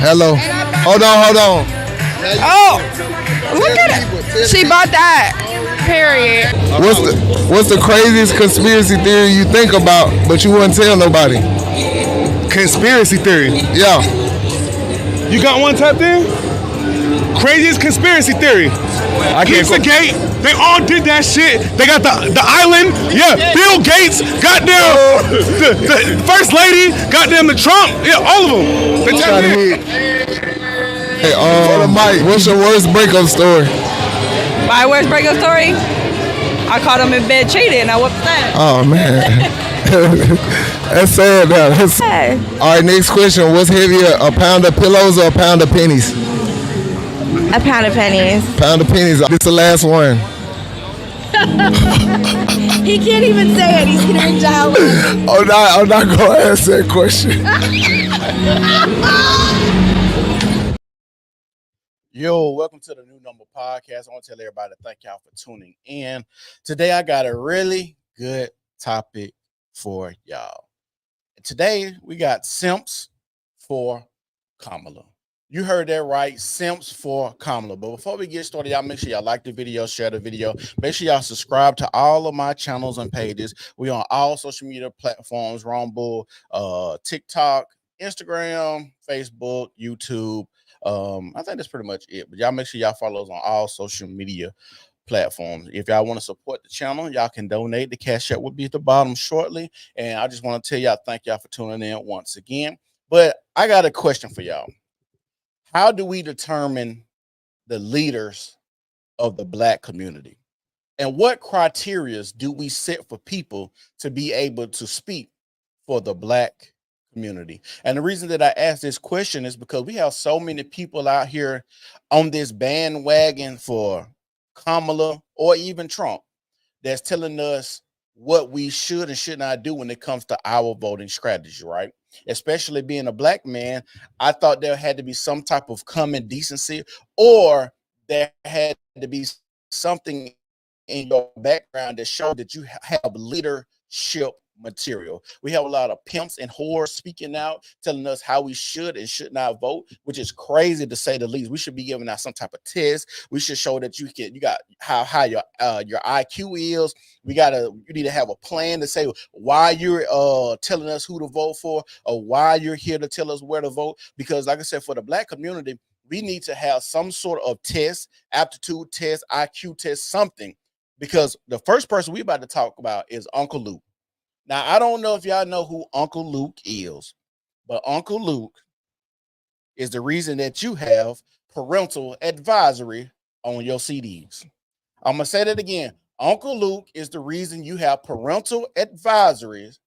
Hello. Hold on. Oh, look at it. She bought that. Period. What's the craziest conspiracy theory you think about, but you wouldn't tell nobody? Conspiracy theory. Yeah. You got one tapped in? Craziest conspiracy theory. Pizzagate. They all did that shit. They got the island. Yeah, Bill Gates. Goddamn the first lady. Goddamn the Trump. Yeah, all of them. They tapped in. Hey, Mike, what's your worst breakup story? My worst breakup story? I caught him in bed cheating and I whooped his ass. Oh, man. That's sad, though. Hey. All right, next question. What's heavier, a pound of pillows or a pound of pennies? A pound of pennies. Pound of pennies. This is the last one. He can't even say it. He's getting down. I'm not going to answer that question. Yo, welcome to the New Number Podcast. I want to tell everybody thank y'all for tuning in. Today, I got a really good topic for y'all. Today, we got simps for Kamala. You heard that right, simps for Kamala. But before we get started, y'all make sure y'all like the video, share the video. Make sure y'all subscribe to all of my channels and pages. We on all social media platforms, Rumble, TikTok, Instagram, Facebook, YouTube. I think that's pretty much it. But y'all make sure y'all follow us on all social media platforms. If y'all want to support the channel, y'all can donate. The cash app will be at the bottom shortly. And I just want to tell y'all thank y'all for tuning in once again. But I got a question for y'all. How do we determine the leaders of the Black community? And what criteria do we set for people to be able to speak for the Black community? And the reason that I ask this question is because we have so many people out here on this bandwagon for Kamala or even Trump that's telling us what we should and should not do when it comes to our voting strategy, right? Especially being a Black man, I thought there had to be some type of common decency, or there had to be something in your background that showed that you have leadership material. We have a lot of pimps and whores speaking out, telling us how we should and should not vote, which is crazy to say the least. We should be giving out some type of test. We should show that you got how high your IQ is. You need to have a plan to say why you're telling us who to vote for, or why you're here to tell us where to vote. Because like I said, for the Black community, we need to have some sort of test, aptitude test, IQ test, something. Because the first person we about to talk about is Uncle Luke. Now, I don't know if y'all know who Uncle Luke is, but Uncle Luke is the reason that you have parental advisory on your CDs. I'm going to say that again. Uncle Luke is the reason you have parental advisories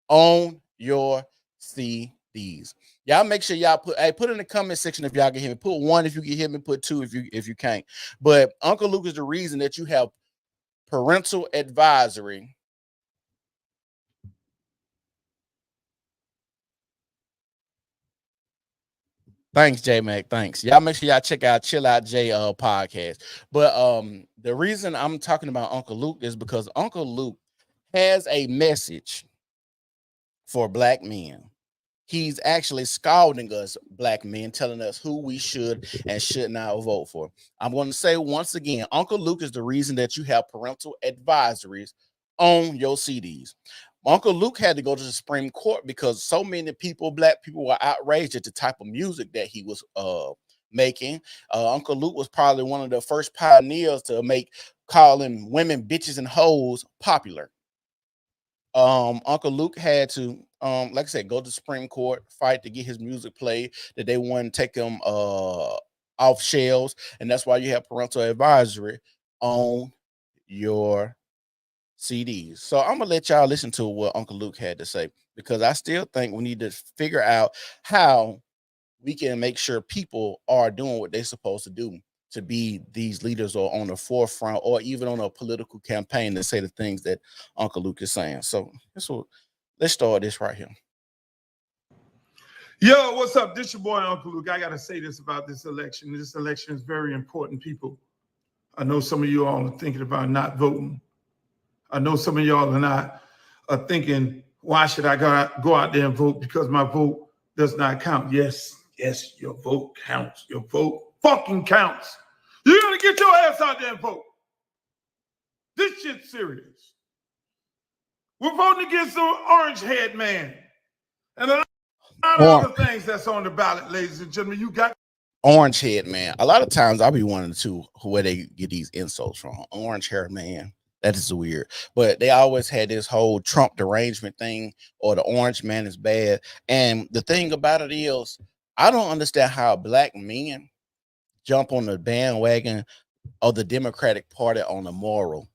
on your CDs. Y'all make sure y'all put in the comment section if y'all can hear me. Put 1 if you can hear me, put 2 if you can't. But Uncle Luke is the reason that you have parental advisory . Thanks, J Mac. Thanks. Y'all make sure y'all check out Chill Out J podcast. But the reason I'm talking about Uncle Luke is because Uncle Luke has a message for Black men. He's actually scalding us Black men, telling us who we should and should not vote for. I'm going to say once again, Uncle Luke is the reason that you have parental advisories on your CDs. Uncle Luke had to go to the Supreme Court because so many people, Black people, were outraged at the type of music that he was making. Uncle Luke was probably one of the first pioneers to make calling women bitches and hoes popular. Uncle Luke had to, like I said, go to the Supreme Court, fight to get his music played, that they wouldn't take him off shelves. And that's why you have parental advisory on your CDs. So I'm gonna let y'all listen to what Uncle Luke had to say, because I still think we need to figure out how we can make sure people are doing what they're supposed to do to be these leaders, or on the forefront, or even on a political campaign to say the things that Uncle Luke is saying. So let's start this right here. Yo, what's up? This your boy Uncle Luke. I gotta say this about this election. This election is very important, people. I know some of you all are thinking about not voting. I know some of y'all are thinking, why should I go out there and vote? Because my vote does not count. Yes, Yes, your vote counts. Your vote fucking counts. You gotta get your ass out there and vote. This shit's serious. We're voting against the orange head man. And a lot of other things that's on the ballot, ladies and gentlemen. You got orange head man. A lot of times I'll be wondering too where they get these insults from. Orange hair man. That is weird. But they always had this whole Trump derangement thing, or the orange man is bad. And the thing about it is, I don't understand how black men jump on the bandwagon of the Democratic Party on the moral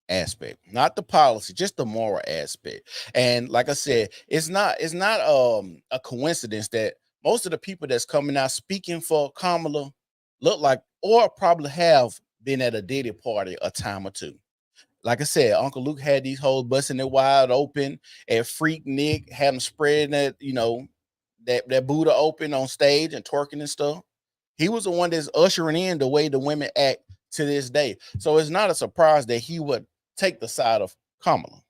aspect, not the policy, just the moral aspect. And like I said, it's not a coincidence that most of the people that's coming out speaking for Kamala look like, or probably have been at a Diddy party a time or two. Like I said, Uncle Luke had these hoes busting it wide open at Freak Nick, had them spreading that, you know, that Buddha open on stage and twerking and stuff. He was the one that's ushering in the way the women act to this day. So it's not a surprise that he would take the side of Kamala.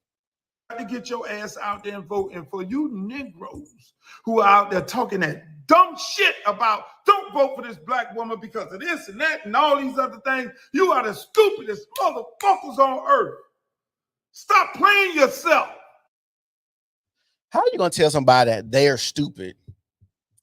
to get your ass out there and vote. And for you Negroes who are out there talking that dumb shit about don't vote for this black woman because of this and that and all these other things, you are the stupidest motherfuckers on earth. Stop playing yourself. How are you going to tell somebody that they're stupid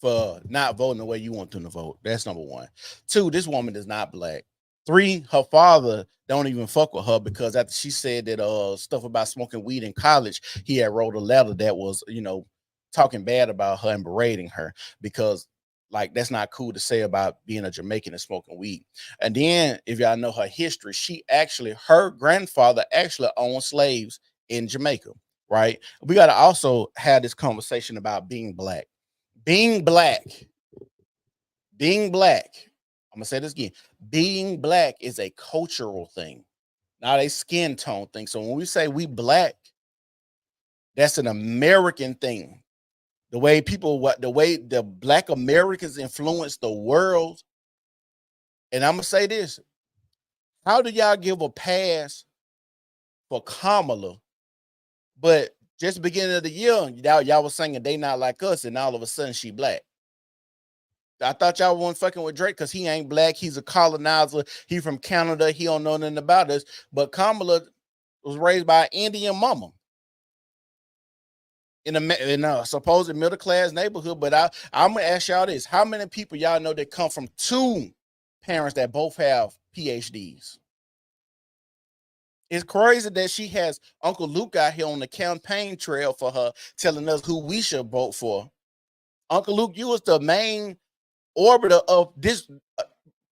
for not voting the way you want them to vote? That's number one. Two, this woman is not black. Three, her father don't even fuck with her because after she said that stuff about smoking weed in college, he had wrote a letter that was, you know, talking bad about her and berating her because, like, that's not cool to say about being a Jamaican and smoking weed. And then, if y'all know her history, her grandfather actually owned slaves in Jamaica, right? We got to also have this conversation about being black. Being black. I'm gonna say this again. Being black is a cultural thing, not a skin tone thing. So when we say we black, that's an American thing. The way the black Americans influence the world. And I'm gonna say this: how do y'all give a pass for Kamala, but just beginning of the year, y'all was singing "They Not Like Us," and all of a sudden she black? I thought y'all weren't fucking with Drake because he ain't black. He's a colonizer. He from Canada. He don't know nothing about us. But Kamala was raised by an Indian mama in a supposed middle class neighborhood. But I'm gonna ask y'all this: how many people y'all know that come from two parents that both have PhDs? It's crazy that she has Uncle Luke out here on the campaign trail for her, telling us who we should vote for. Uncle Luke, you was the main orbiter of this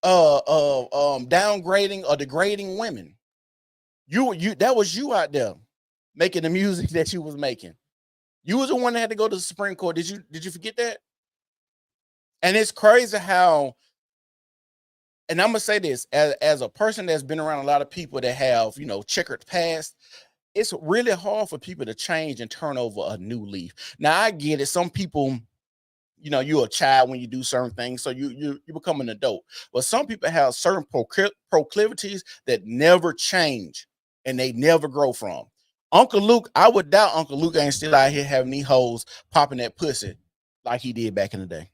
downgrading or degrading women. That was you out there making the music that you was making. You was the one that had to go to the Supreme Court. Did you forget that? And it's crazy how, and I'm gonna say this as a person that's been around a lot of people that have, you know, checkered past, it's really hard for people to change and turn over a new leaf. Now I get it. Some people, you know, you're a child when you do certain things, so you become an adult. But some people have certain proclivities that never change and they never grow from. Uncle Luke, I would doubt Uncle Luke ain't still out here having these hoes popping that pussy like he did back in the day.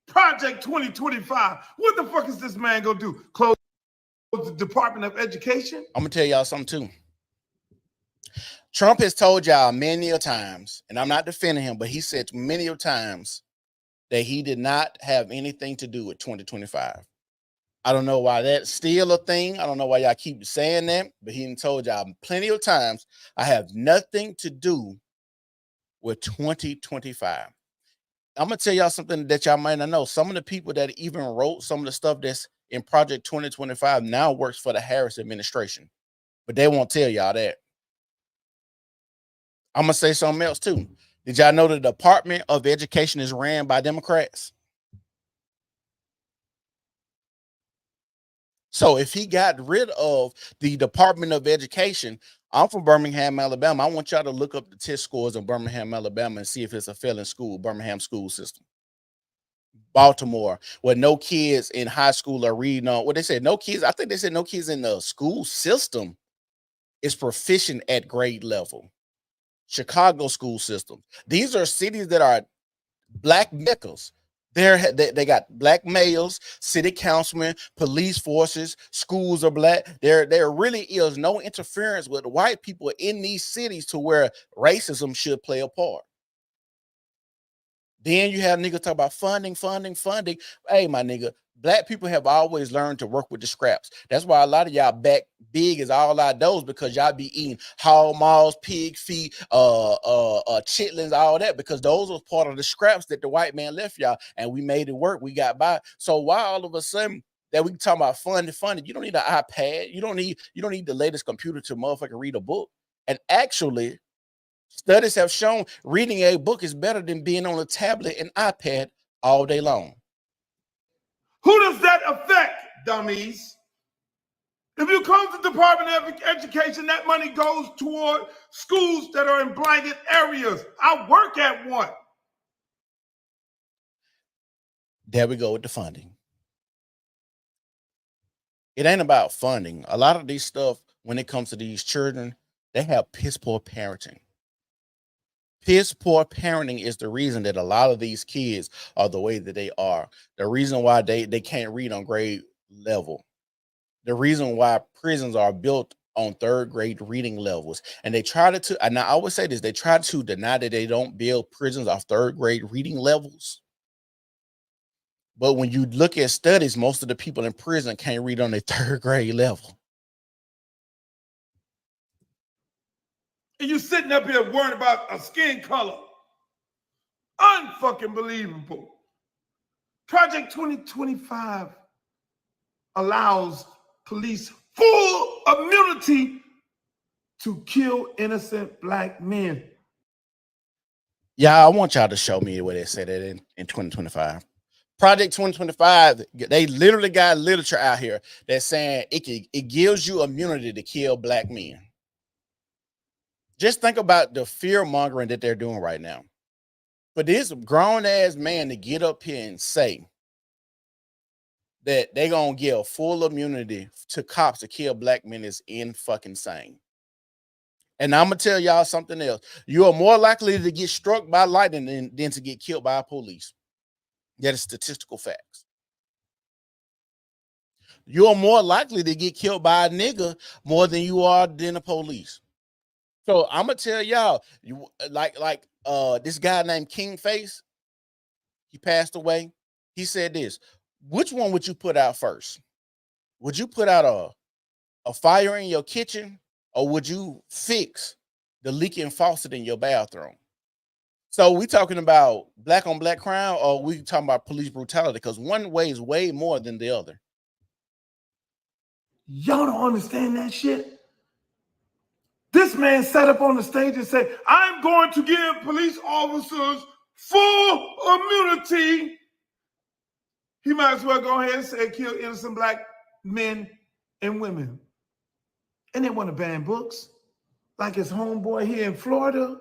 Project 2025. What the fuck is this man gonna do? Close the Department of Education? I'm gonna tell y'all something too. Trump has told y'all many a times, and I'm not defending him, but he said many a times that he did not have anything to do with 2025. I don't know why that's still a thing. I don't know why y'all keep saying that, but he told y'all plenty of times, I have nothing to do with 2025. I'm gonna tell y'all something that y'all might not know. Some of the people that even wrote some of the stuff that's in Project 2025 now works for the Harris administration, but they won't tell y'all that. I'm gonna say something else too. Did y'all know the Department of Education is ran by Democrats? So if he got rid of the Department of Education, I'm from Birmingham, Alabama. I want y'all to look up the test scores in Birmingham, Alabama, and see if it's a failing school, Birmingham school system. Baltimore, where no kids in high school are reading on what they said. No kids, I think they said no kids in the school system is proficient at grade level. Chicago school system. These are cities that are black vicars. They got black males, city councilmen, police forces, schools are black. There really is no interference with white people in these cities to where racism should play a part. Then you have niggas talk about funding. Hey, my nigga, black people have always learned to work with the scraps. That's why a lot of y'all back big as all outdoors, because y'all be eating hog maws, pig feet, chitlins, all that, because those was part of the scraps that the white man left y'all, and we made it work. We got by. So why all of a sudden that we talk about funding? You don't need an iPad. You don't need the latest computer to motherfucking read a book. And actually, studies have shown reading a book is better than being on a tablet and iPad all day long. Who does that affect, dummies? If you come to the Department of Education, that money goes toward schools that are in blighted areas. I work at one. There we go with the funding. It ain't about funding. A lot of these stuff, when it comes to these children, they have piss poor parenting. Piss poor parenting is the reason that a lot of these kids are the way that they are. The reason why they can't read on grade level. The reason why prisons are built on third grade reading levels. And they try to, and I always say this, they try to deny that they don't build prisons off third grade reading levels. But when you look at studies, most of the people in prison can't read on their third grade level. And you sitting up here worrying about a skin color. Unfucking believable. Project 2025 allows police full immunity to kill innocent black men. Yeah, I want y'all to show me where they said that in 2025. Project 2025, they literally got literature out here that's saying it gives you immunity to kill black men. Just think about the fear mongering that they're doing right now. For this grown ass man to get up here and say that they're gonna give full immunity to cops to kill black men is insane. And I'm gonna tell y'all something else. You are more likely to get struck by lightning than to get killed by police. That is statistical facts. You are more likely to get killed by a nigga more than you are than the police. So I'm gonna tell y'all, you like this guy named King Face, he passed away. He said this: which one would you put out first? Would you put out a fire in your kitchen, or would you fix the leaking faucet in your bathroom? So we talking about black on black crime, or we talking about police brutality? Because one way is way more than the other. Y'all don't understand that shit. This man sat up on the stage and said, I'm going to give police officers full immunity. He might as well go ahead and say kill innocent black men and women. And they want to ban books like his homeboy here in Florida.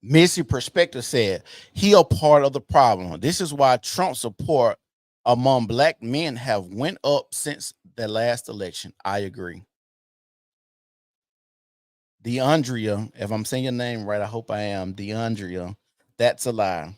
Missy Perspective said, he a part of the problem. This is why Trump support among black men have went up since the last election. I agree. DeAndrea, if I'm saying your name right, I hope I am. DeAndrea, that's a lie.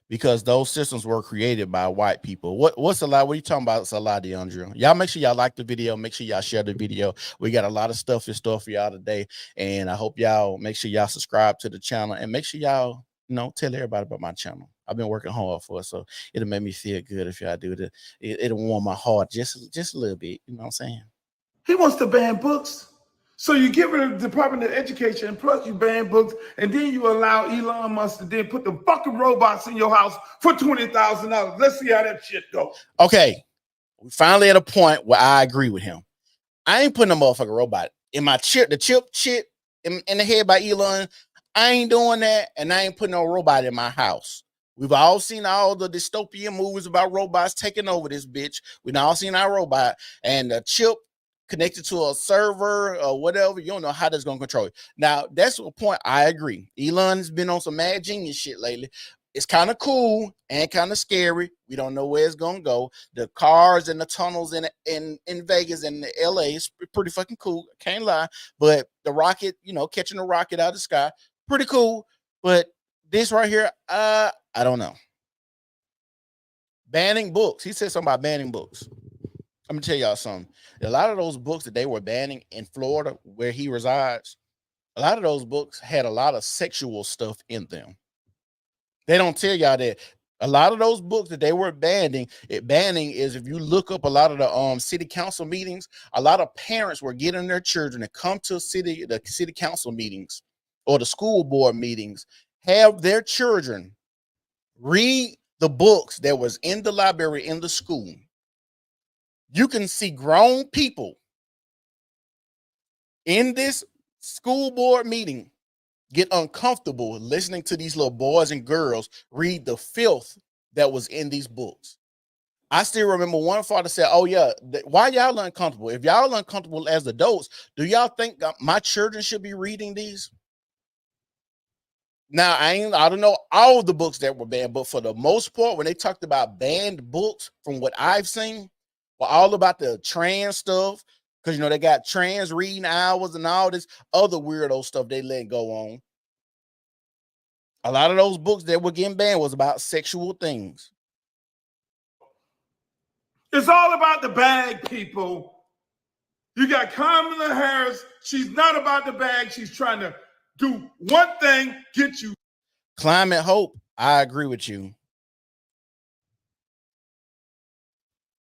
Because those systems were created by white people. What's a lie? What are you talking about? It's a lie, DeAndrea. Y'all make sure y'all like the video. Make sure y'all share the video. We got a lot of stuff in store for y'all today. And I hope y'all make sure y'all subscribe to the channel and make sure y'all, tell everybody about my channel. I've been working hard for it, so it'll make me feel good if y'all do it. It'll warm my heart just a little bit. You know what I'm saying? He wants to ban books. So you get rid of the Department of Education, plus you ban books, and then you allow Elon Musk to then put the fucking robots in your house for $20,000. Let's see how that shit goes. Okay, we finally at a point where I agree with him. I ain't putting a motherfucking robot in my chip, the chip shit in the head by Elon. I ain't doing that, and I ain't putting no robot in my house. We've all seen all the dystopian movies about robots taking over this bitch. We've all seen our robot and the chip connected to a server or whatever. You don't know how that's going to control it. Now, that's a point I agree. Elon has been on some mad genius shit lately. It's kind of cool and kind of scary. We don't know where it's gonna go. The cars and the tunnels in Vegas and the LA is pretty fucking cool. Can't lie. But the rocket, catching the rocket out of the sky, pretty cool. But this right here, I don't know. Banning books. He said something about banning books. I'm gonna tell y'all something. A lot of those books that they were banning in Florida, where he resides, a lot of those books had a lot of sexual stuff in them. They don't tell y'all that a lot of those books that they were banning is, if you look up a lot of the city council meetings, a lot of parents were getting their children to come to the city council meetings or the school board meetings, have their children read the books that was in the library in the school. You can see grown people in this school board meeting get uncomfortable listening to these little boys and girls read the filth that was in these books. I still remember one father said, "Oh yeah, why y'all uncomfortable? If y'all uncomfortable as adults, do y'all think my children should be reading these?" Now, I don't know all the books that were banned, but for the most part, when they talked about banned books, from what I've seen, were all about the trans stuff, because they got trans reading hours and all this other weirdo stuff they let go on. A lot of those books that were getting banned was about sexual things. It's all about the bag, people. You got Kamala Harris. She's not about the bag. She's trying to do one thing, get you. Climate hope. I agree with you.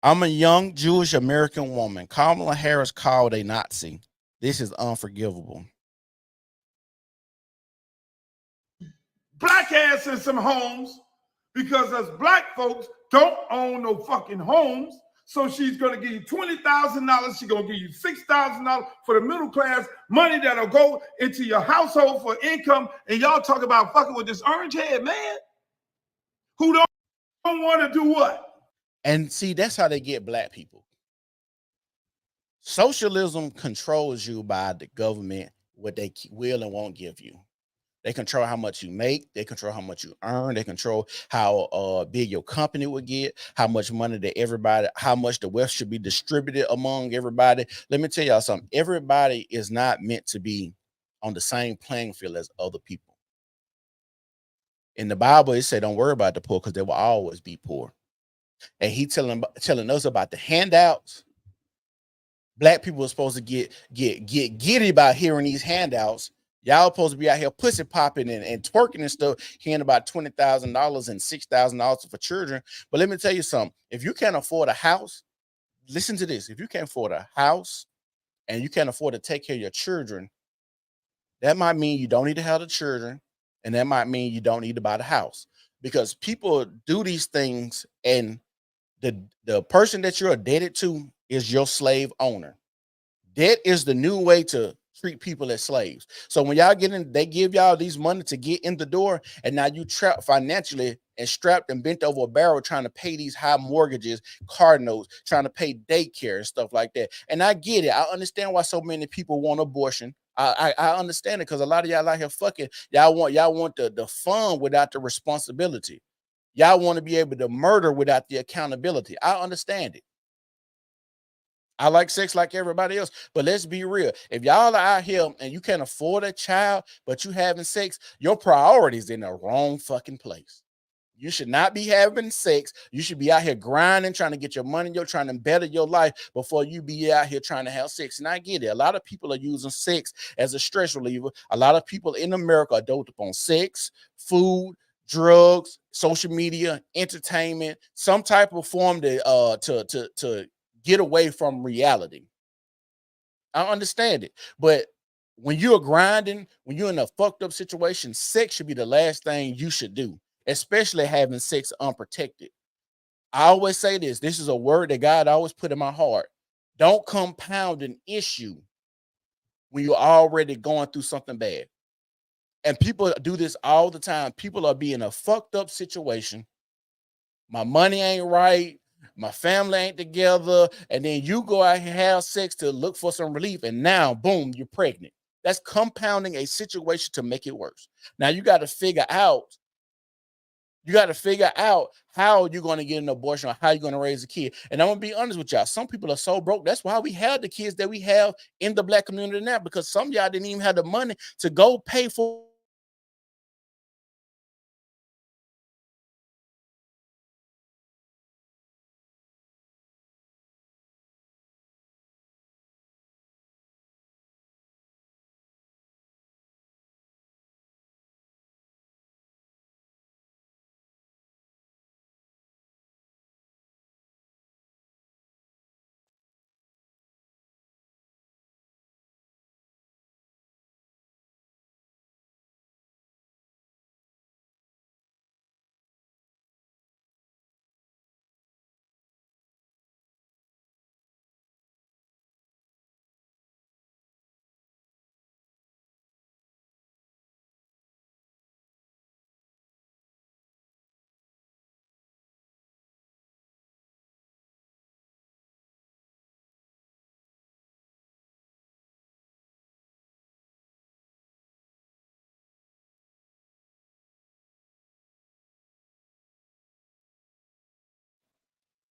I'm a young Jewish American woman. Kamala Harris called a Nazi. This is unforgivable. Black ass in some homes, because us black folks don't own no fucking homes. So she's going to give you $20,000. She's going to give you $6,000 for the middle class, money that'll go into your household for income. And y'all talk about fucking with this orange head man who don't want to do what? And see, that's how they get black people. Socialism controls you by the government, what they will and won't give you. They control how much you make. They control how much you earn. They control how big your company would get, how much money that everybody, how much the wealth should be distributed among everybody. Let me tell y'all something. Everybody is not meant to be on the same playing field as other people. In the Bible, it said, don't worry about the poor, because they will always be poor. And he telling us about the handouts. Black people are supposed to get giddy about hearing these handouts. Y'all supposed to be out here pussy popping and twerking and stuff, hearing about $20,000 and $6,000 for children. But let me tell you something. If you can't afford a house, listen to this. If you can't afford a house and you can't afford to take care of your children, that might mean you don't need to have the children, and that might mean you don't need to buy the house. Because people do these things, and the person that you're indebted to is your slave owner. Debt is the new way to treat people as slaves. So when y'all get in, they give y'all these money to get in the door, and now you trapped financially and strapped and bent over a barrel trying to pay these high mortgages, car notes, trying to pay daycare and stuff like that. And I get it. I understand why so many people want abortion. I understand it, because a lot of y'all out here fucking, y'all want the fun without the responsibility. Y'all want to be able to murder without the accountability. I understand it. I like sex like everybody else, but let's be real. If y'all are out here and you can't afford a child, but you having sex, your priorities in the wrong fucking place. You should not be having sex. You should be out here grinding, trying to get your money. You're trying to better your life before you be out here trying to have sex. And I get it. A lot of people are using sex as a stress reliever. A lot of people in America are doped upon sex, food, drugs, social media, entertainment, some type of form to get away from reality. I understand it. But when you're grinding, when you're in a fucked up situation, sex should be the last thing you should do, especially having sex unprotected. I always say this. This is a word that God always put in my heart. Don't compound an issue when you're already going through something bad. And people do this all the time. People are being a fucked up situation. My money ain't right. My family ain't together. And then you go out and have sex to look for some relief. And now, boom, you're pregnant. That's compounding a situation to make it worse. Now you got to figure out You got to figure out how you're going to get an abortion or how you're going to raise a kid. And I'm going to be honest with y'all. Some people are so broke. That's why we have the kids that we have in the Black community now, because some of y'all didn't even have the money to go pay for.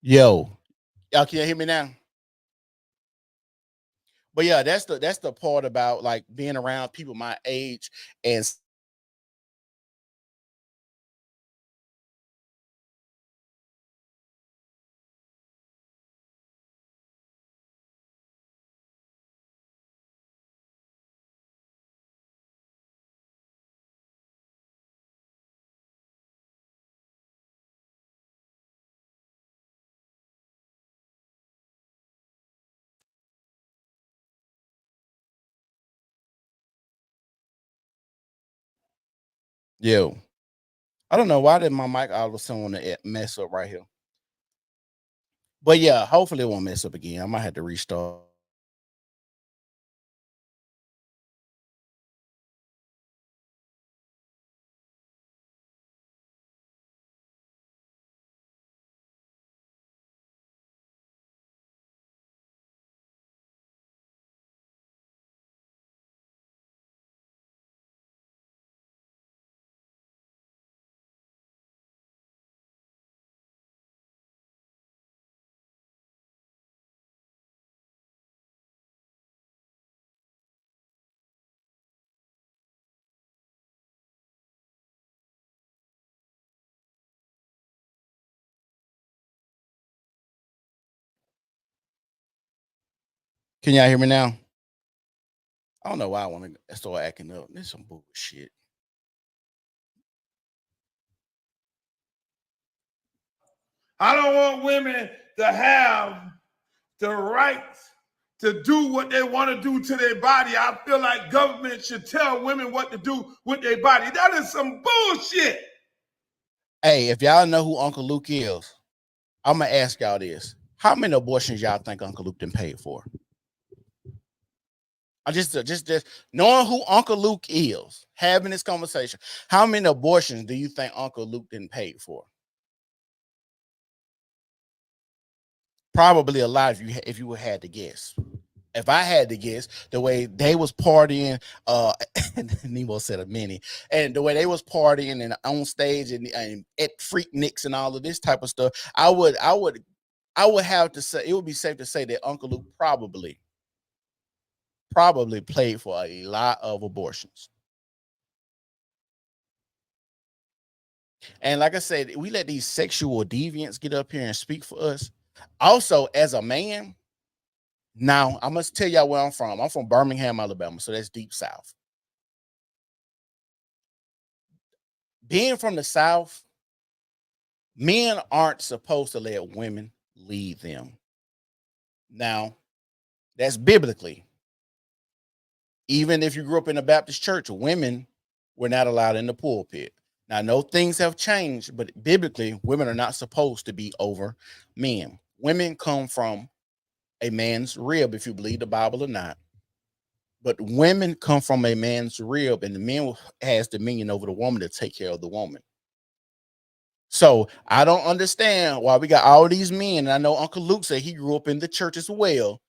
Yo, y'all can hear me now? But yeah, that's the part about like being around people my age and yo, I don't know why did my mic all of a sudden want to mess up right here. But yeah, hopefully it won't mess up again. I might have to restart. Can y'all hear me now? I don't know why I want to start acting up. This is some bullshit. I don't want women to have the right to do what they want to do to their body. I feel like government should tell women what to do with their body. That is some bullshit. Hey, if y'all know who Uncle Luke is, I'm gonna ask y'all this: how many abortions y'all think Uncle Luke done paid for? I just knowing who Uncle Luke is, having this conversation. How many abortions do you think Uncle Luke didn't pay for? Probably a lot if you had to guess. If I had to guess, the way they was partying, Nemo said a mini, and the way they was partying and on stage and at Freakniks and all of this type of stuff, I would have to say it would be safe to say that Uncle Luke probably played for a lot of abortions. And like I said, we let these sexual deviants get up here and speak for us. Also, as a man, now I must tell y'all where I'm from. I'm from Birmingham, Alabama, so that's deep south. Being from the South, men aren't supposed to let women lead them. Now, that's biblically. Even if you grew up in a Baptist church, women were not allowed in the pulpit. Now, I know things have changed, but biblically, women are not supposed to be over men. Women come from a man's rib, if you believe the Bible or not. But women come from a man's rib, and the man has dominion over the woman to take care of the woman. So I don't understand why we got all these men. And I know Uncle Luke said he grew up in the church as well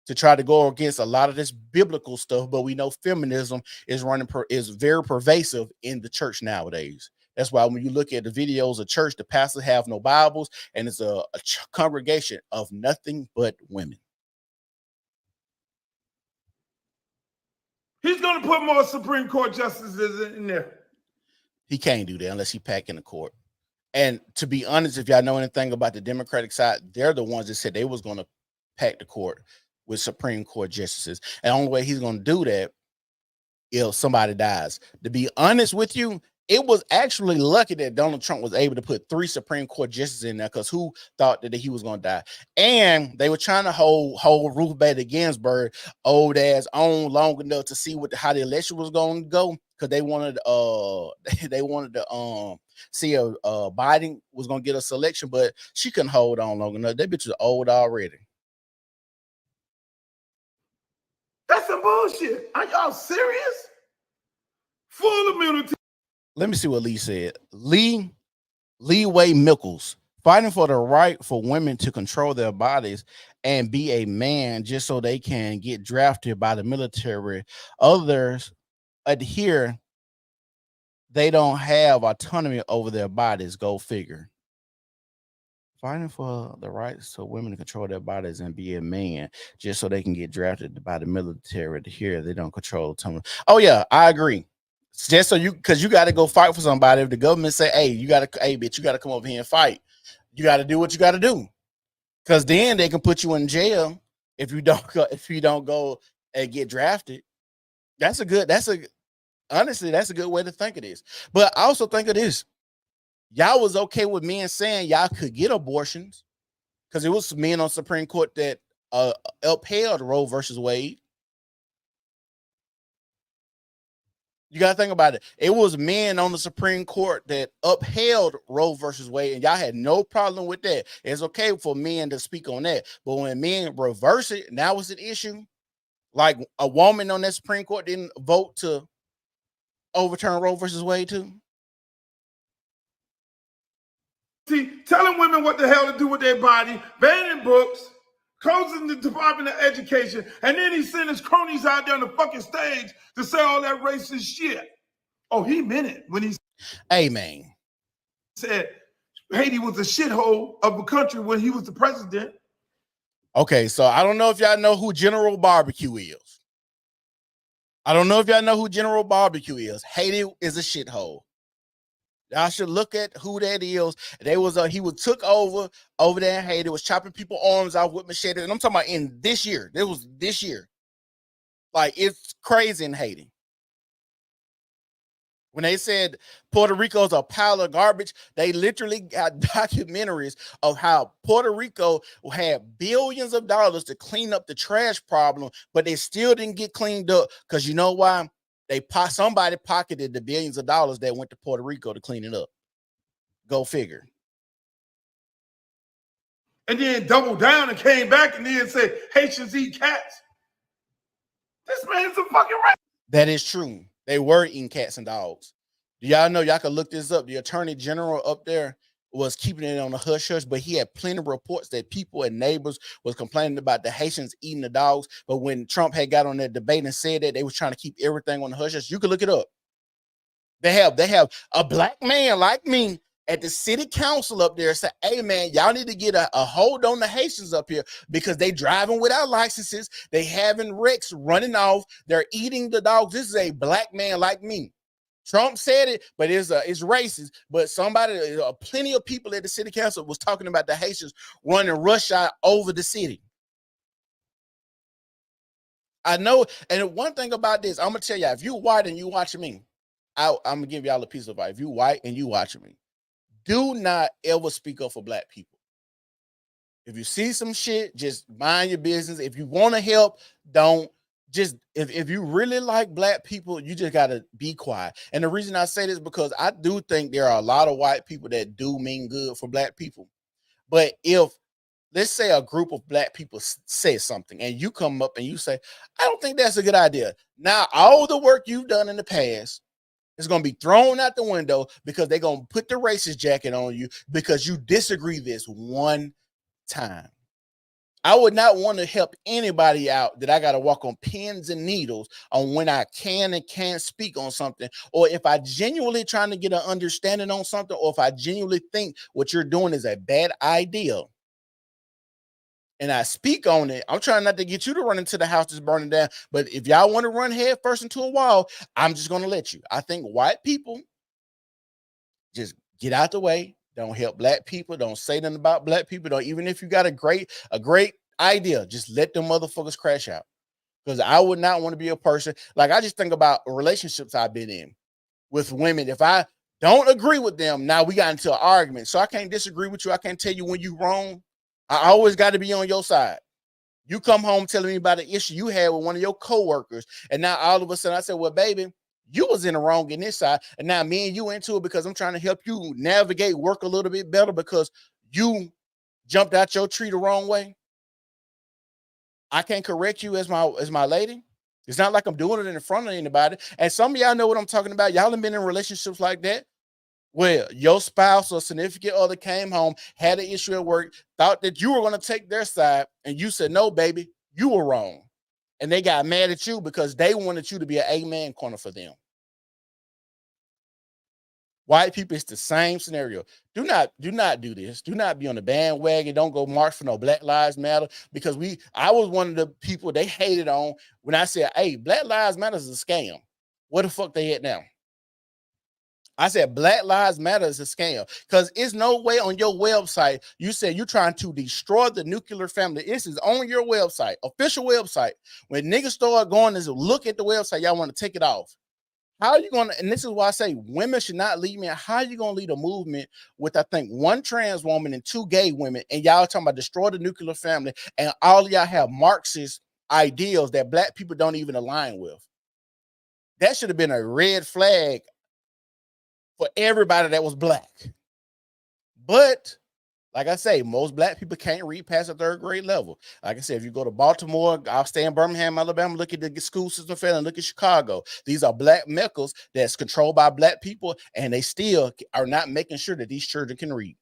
to try to go against a lot of this biblical stuff. But we know feminism is very pervasive in the church nowadays. That's why when you look at the videos of church, the pastors have no Bibles, and it's a congregation of nothing but women. He's going to put more Supreme Court justices in there. He can't do that unless he pack in the court. And to be honest, if y'all know anything about the Democratic side, they're the ones that said they was going to pack the court with Supreme Court justices. And the only way he's going to do that if somebody dies. To be honest with you, it was actually lucky that Donald Trump was able to put 3 Supreme Court justices in there, because who thought that he was going to die? And they were trying to hold Ruth Bader Ginsburg old ass on long enough to see how the election was going to go, because they wanted to see if Biden was going to get a selection, but she couldn't hold on long enough. That bitch was old already. That's some bullshit. Are y'all serious? Full immunity. Let me see what Lee said. Leeway Mickles, fighting for the right for women to control their bodies and be a man just so they can get drafted by the military. Others adhere. They don't have autonomy over their bodies. Go figure. Fighting for the rights for women to control their bodies and be a man just so they can get drafted by the military. Here, they don't control autonomy. Oh yeah, I agree. Just so because you got to go fight for somebody. If the government say, hey, bitch, you got to come over here and fight. You got to do what you got to do. Because then they can put you in jail if you don't go and get drafted. Honestly, that's a good way to think of this. But I also think of this. Y'all was okay with men saying y'all could get abortions because it was men on Supreme Court that upheld Roe versus Wade. You got to think about it. It was men on the Supreme Court that upheld Roe versus Wade, and y'all had no problem with that. It's okay for men to speak on that. But when men reverse it, now it's an issue. Like a woman on that Supreme Court didn't vote to overturn Roe versus Wade too. See, telling women what the hell to do with their body, banning books, closing the Department of Education, and then he sent his cronies out there on the fucking stage to say all that racist shit. Oh, he meant it when he said Haiti was a shithole of a country when he was the president. Okay, so I don't know if y'all know who General Barbecue is. Haiti is a shithole. Y'all should look at who that is. He was took over there in Haiti, was chopping people's arms off with machetes. And I'm talking about in this year. It was this year. Like, it's crazy in Haiti. When they said Puerto Rico's a pile of garbage, they literally got documentaries of how Puerto Rico had billions of dollars to clean up the trash problem, but they still didn't get cleaned up because you know why? Somebody pocketed the billions of dollars that went to Puerto Rico to clean it up. Go figure. And then doubled down and came back and then said Haitians eat cats. This man's a fucking rat. That is true. They were eating cats and dogs. Do y'all know? Y'all can look this up. The Attorney General up there was keeping it on the hush hush, but he had plenty of reports that people and neighbors was complaining about the Haitians eating the dogs. But when Trump had got on that debate and said that, they was trying to keep everything on the hush hush. You can look it up. They have a black man like me at the city council up there say, hey man, y'all need to get a hold on the Haitians up here because they driving without licenses. They having wrecks running off. They're eating the dogs. This is a black man like me. Trump said it, but it's racist. But plenty of people at the city council was talking about the Haitians running roughshod over the city. I know. And one thing about this, I'm gonna tell y'all, if you white and you watching me, I'm gonna give y'all a piece of advice. If you white and you watching me, do not ever speak up for black people. If you see some shit, just mind your business. If you want to help, don't. Just if you really like black people, you just gotta be quiet. And the reason I say this is because I do think there are a lot of white people that do mean good for black people. But if, let's say, a group of black people say something and you come up and you say, I don't think that's a good idea. Now, all the work you've done in the past is going to be thrown out the window because they're going to put the racist jacket on you because you disagree this one time. I would not want to help anybody out that I got to walk on pins and needles on when I can and can't speak on something, or if I genuinely trying to get an understanding on something, or if I genuinely think what you're doing is a bad idea and I speak on it. I'm trying not to get you to run into the house that's burning down, but if y'all want to run head first into a wall, I'm just going to let you. I think white people just get out the way. Don't help black people. Don't say nothing about black people. Don't, even if you got a great idea, just let them motherfuckers crash out. Because I would not want to be a person. Like, I just think about relationships I've been in with women. If I don't agree with them, now we got into an argument. So I can't disagree with you. I can't tell you when you're wrong. I always got to be on your side. You come home telling me about an issue you had with one of your coworkers, and now all of a sudden I said, well, baby, you was in the wrong in this side, and now me and you into it because I'm trying to help you navigate work a little bit better because you jumped out your tree the wrong way. I can't correct you as my lady. It's not like I'm doing it in front of anybody. And some of y'all know what I'm talking about. Y'all have been in relationships like that where your spouse or significant other came home, had an issue at work, thought that you were going to take their side, and you said, no, baby, you were wrong. And they got mad at you because they wanted you to be an amen corner for them. White people, it's the same scenario. Do not do this. Do not be on the bandwagon. Don't go march for no Black Lives Matter, because I was one of the people they hated on when I said, hey, Black Lives Matter is a scam. What the fuck they at now? I said Black Lives Matter is a scam because it's no way on your website you said you're trying to destroy the nuclear family. This is on your website, official website. When niggas start going to look at the website, y'all want to take it off. How are you going to, and this is why I say women should not lead me. How are you going to lead a movement with, I think, 1 trans woman and 2 gay women, and y'all talking about destroy the nuclear family, and all y'all have Marxist ideals that black people don't even align with? That should have been a red flag for everybody that was black. But like I say, most black people can't read past the 3rd grade level. Like I said, if you go to Baltimore, I'll stay in Birmingham, Alabama, look at the school system, and look at Chicago. These are black meccas that's controlled by black people, and they still are not making sure that these children can read.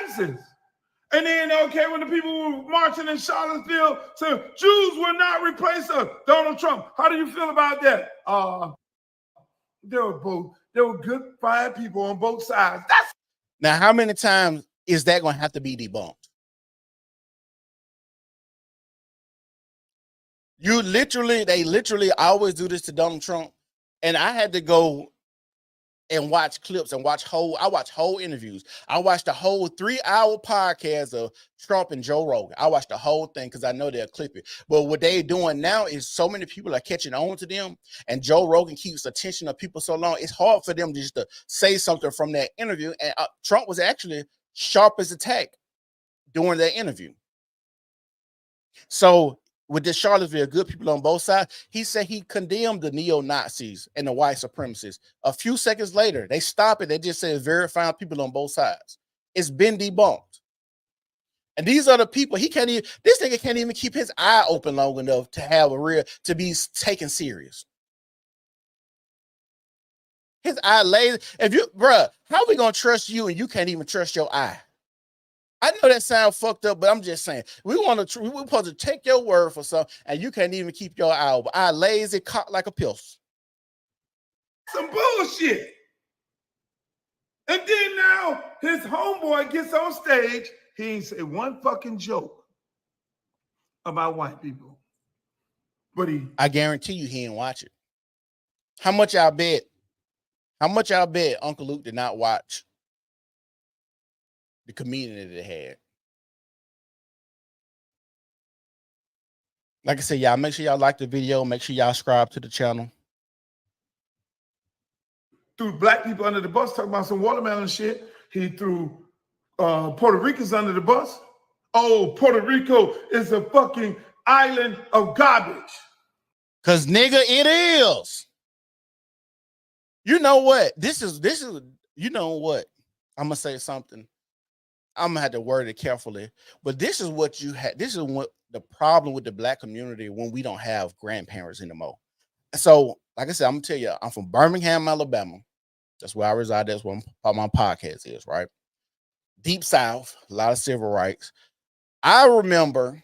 And then, okay, when the people were marching in Charlottesville saying Jews will not replace us, Donald Trump, how do you feel about that? They were good, fine people on both sides. Now, how many times is that going to have to be debunked? They literally always do this to Donald Trump. And I had to go and watch clips and I watch whole interviews. I watched the whole 3-hour podcast of Trump and Joe Rogan. I watched the whole thing because I know they'll clip it. But what they're doing now is so many people are catching on to them, and Joe Rogan keeps the attention of people so long, it's hard for them just to say something from that interview. And Trump was actually sharp as attack during that interview. So with this Charlottesville, good people on both sides, he said he condemned the neo-Nazis and the white supremacists. A few seconds later, they stop it. They just say verifying people on both sides. It's been debunked. And these are the people this nigga can't even keep his eye open long enough to be taken serious. His eye lazy. How are we gonna trust you and you can't even trust your eye? I know that sounds fucked up, but I'm just saying we're supposed to take your word for something, and you can't even keep your eye open. Eye lazy, cocked like a pistol. Some bullshit. And then now his homeboy gets on stage. He ain't say one fucking joke about white people. But I guarantee you he didn't watch it. How much y'all bet Uncle Luke did not watch the comedian that it had? Like I said, y'all make sure y'all like the video. Make sure y'all subscribe to the channel. Threw black people under the bus, talking about some watermelon shit. He threw Puerto Ricans under the bus. Oh, Puerto Rico is a fucking island of garbage. Cause nigga, it is. You know what? This is. You know what? I'm gonna say something. I'm gonna have to word it carefully. But this is what you had. This is what the problem with the black community when we don't have grandparents anymore. So, like I said, I'm gonna tell you, I'm from Birmingham, Alabama. That's where I reside. That's where my podcast is, right? Deep South, a lot of civil rights. I remember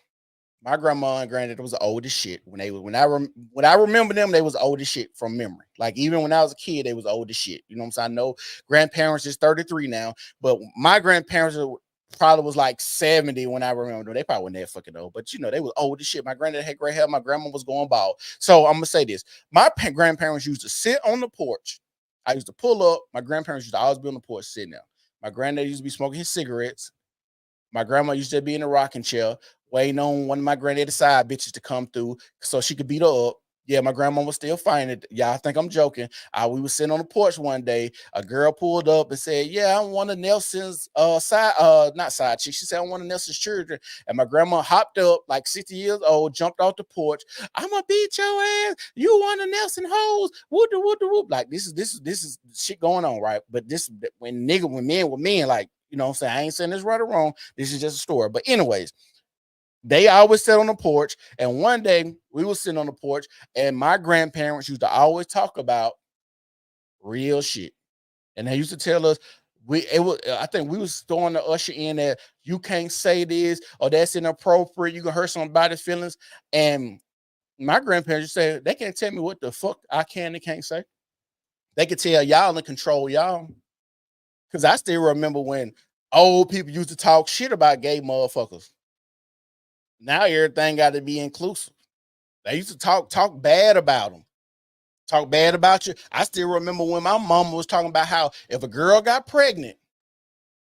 my grandma and granddad was old as shit when I remember them, they was old as shit from memory. Like even when I was a kid, they was old as shit. You know what I'm saying? I know grandparents is 33 now, but my grandparents probably was like 70 when I remember them. They probably weren't that fucking old, but you know, they was old as shit. My granddad had gray hair, my grandma was going bald. So I'm gonna say this: my grandparents used to sit on the porch. I used to pull up. My grandparents used to always be on the porch sitting there. My granddad used to be smoking his cigarettes. My grandma used to be in a rocking chair, waiting on one of my granddaddy's side bitches to come through so she could beat her up. Yeah, my grandma was still fine. Y'all think I'm joking. We was sitting on the porch one day. A girl pulled up and said, "Yeah, I'm one of Nelson's not side chick." She said, "I'm one of Nelson's children." And my grandma hopped up, like 60 years old, jumped off the porch. "I'm gonna beat your ass. You one of Nelson hoes." Whoop de whoop de whoop. Like this is shit going on, right? But this when men with men, like, you know what I'm saying? I ain't saying this right or wrong. This is just a story. But anyways, they always sat on the porch, and one day we were sitting on the porch, and my grandparents used to always talk about real shit, and they used to tell us I think we was throwing the usher in that you can't say this or that's inappropriate. You can hurt somebody's feelings, and my grandparents said they can't tell me what the fuck I can and can't say. They could tell y'all and control y'all, because I still remember when old people used to talk shit about gay motherfuckers. Now everything got to be inclusive. They used to talk bad about them, talk bad about you. I still remember when my mama was talking about how if a girl got pregnant,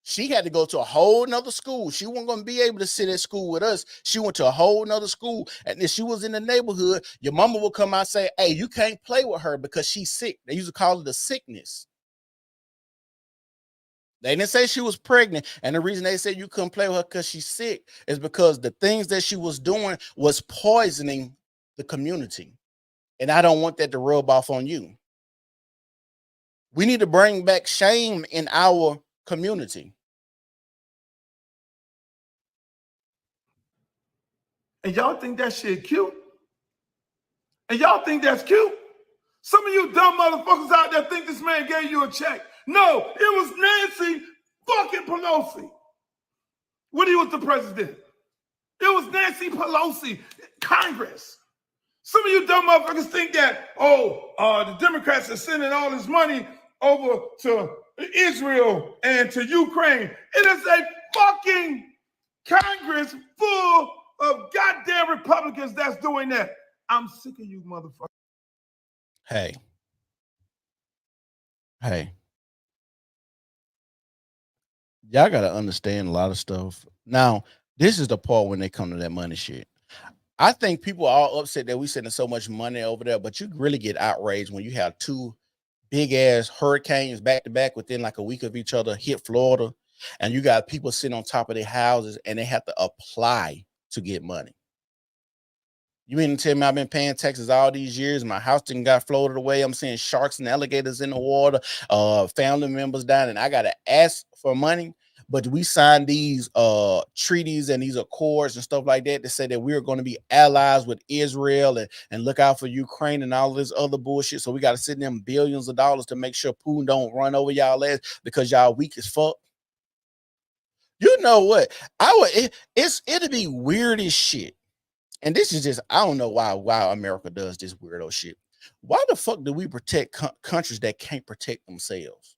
she had to go to a whole nother school. She wasn't going to be able to sit at school with us. She went to a whole nother school. And if she was in the neighborhood, your mama would come out and say, "Hey, you can't play with her because she's sick." They used to call it a sickness. They didn't say she was pregnant. And the reason they said you couldn't play with her because she's sick is because the things that she was doing was poisoning the community. And I don't want that to rub off on you. We need to bring back shame in our community. And y'all think that shit cute? And y'all think that's cute? Some of you dumb motherfuckers out there think this man gave you a check. No, it was Nancy fucking Pelosi when he was the president. It was Nancy Pelosi, Congress. Some of you dumb motherfuckers think that, the Democrats are sending all this money over to Israel and to Ukraine. It is a fucking Congress full of goddamn Republicans that's doing that. I'm sick of you motherfuckers. Hey. Y'all got to understand a lot of stuff. Now, this is the part when they come to that money shit. I think people are all upset that we sending so much money over there, but you really get outraged when you have two big ass hurricanes back to back within like a week of each other hit Florida, and you got people sitting on top of their houses and they have to apply to get money. You mean to tell me I've been paying taxes all these years? My house didn't got floated away. I'm seeing sharks and alligators in the water, family members dying, and I got to ask for money. But we signed these treaties and these accords and stuff like that to say that we're going to be allies with Israel and look out for Ukraine and all this other bullshit. So we got to send them billions of dollars to make sure Putin don't run over y'all ass because y'all weak as fuck. You know what? It'd be weird as shit. And this is just, I don't know why America does this weirdo shit. Why the fuck do we protect countries that can't protect themselves?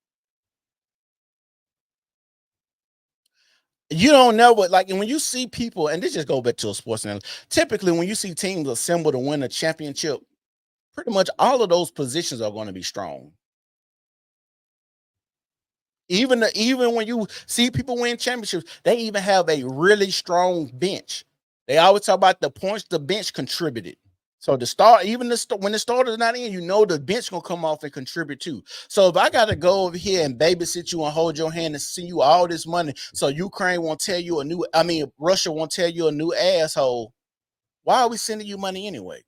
You don't know what, like, and when you see people, and this just go back to a sports analogy, typically when you see teams assemble to win a championship, pretty much all of those positions are going to be strong. Even when you see people win championships, they even have a really strong bench. They always talk about the points the bench contributed. So when the starter's not in, you know the bench gonna come off and contribute too. So if I gotta go over here and babysit you and hold your hand and send you all this money, so Ukraine won't tell you Russia won't tell you a new asshole, why are we sending you money anyway?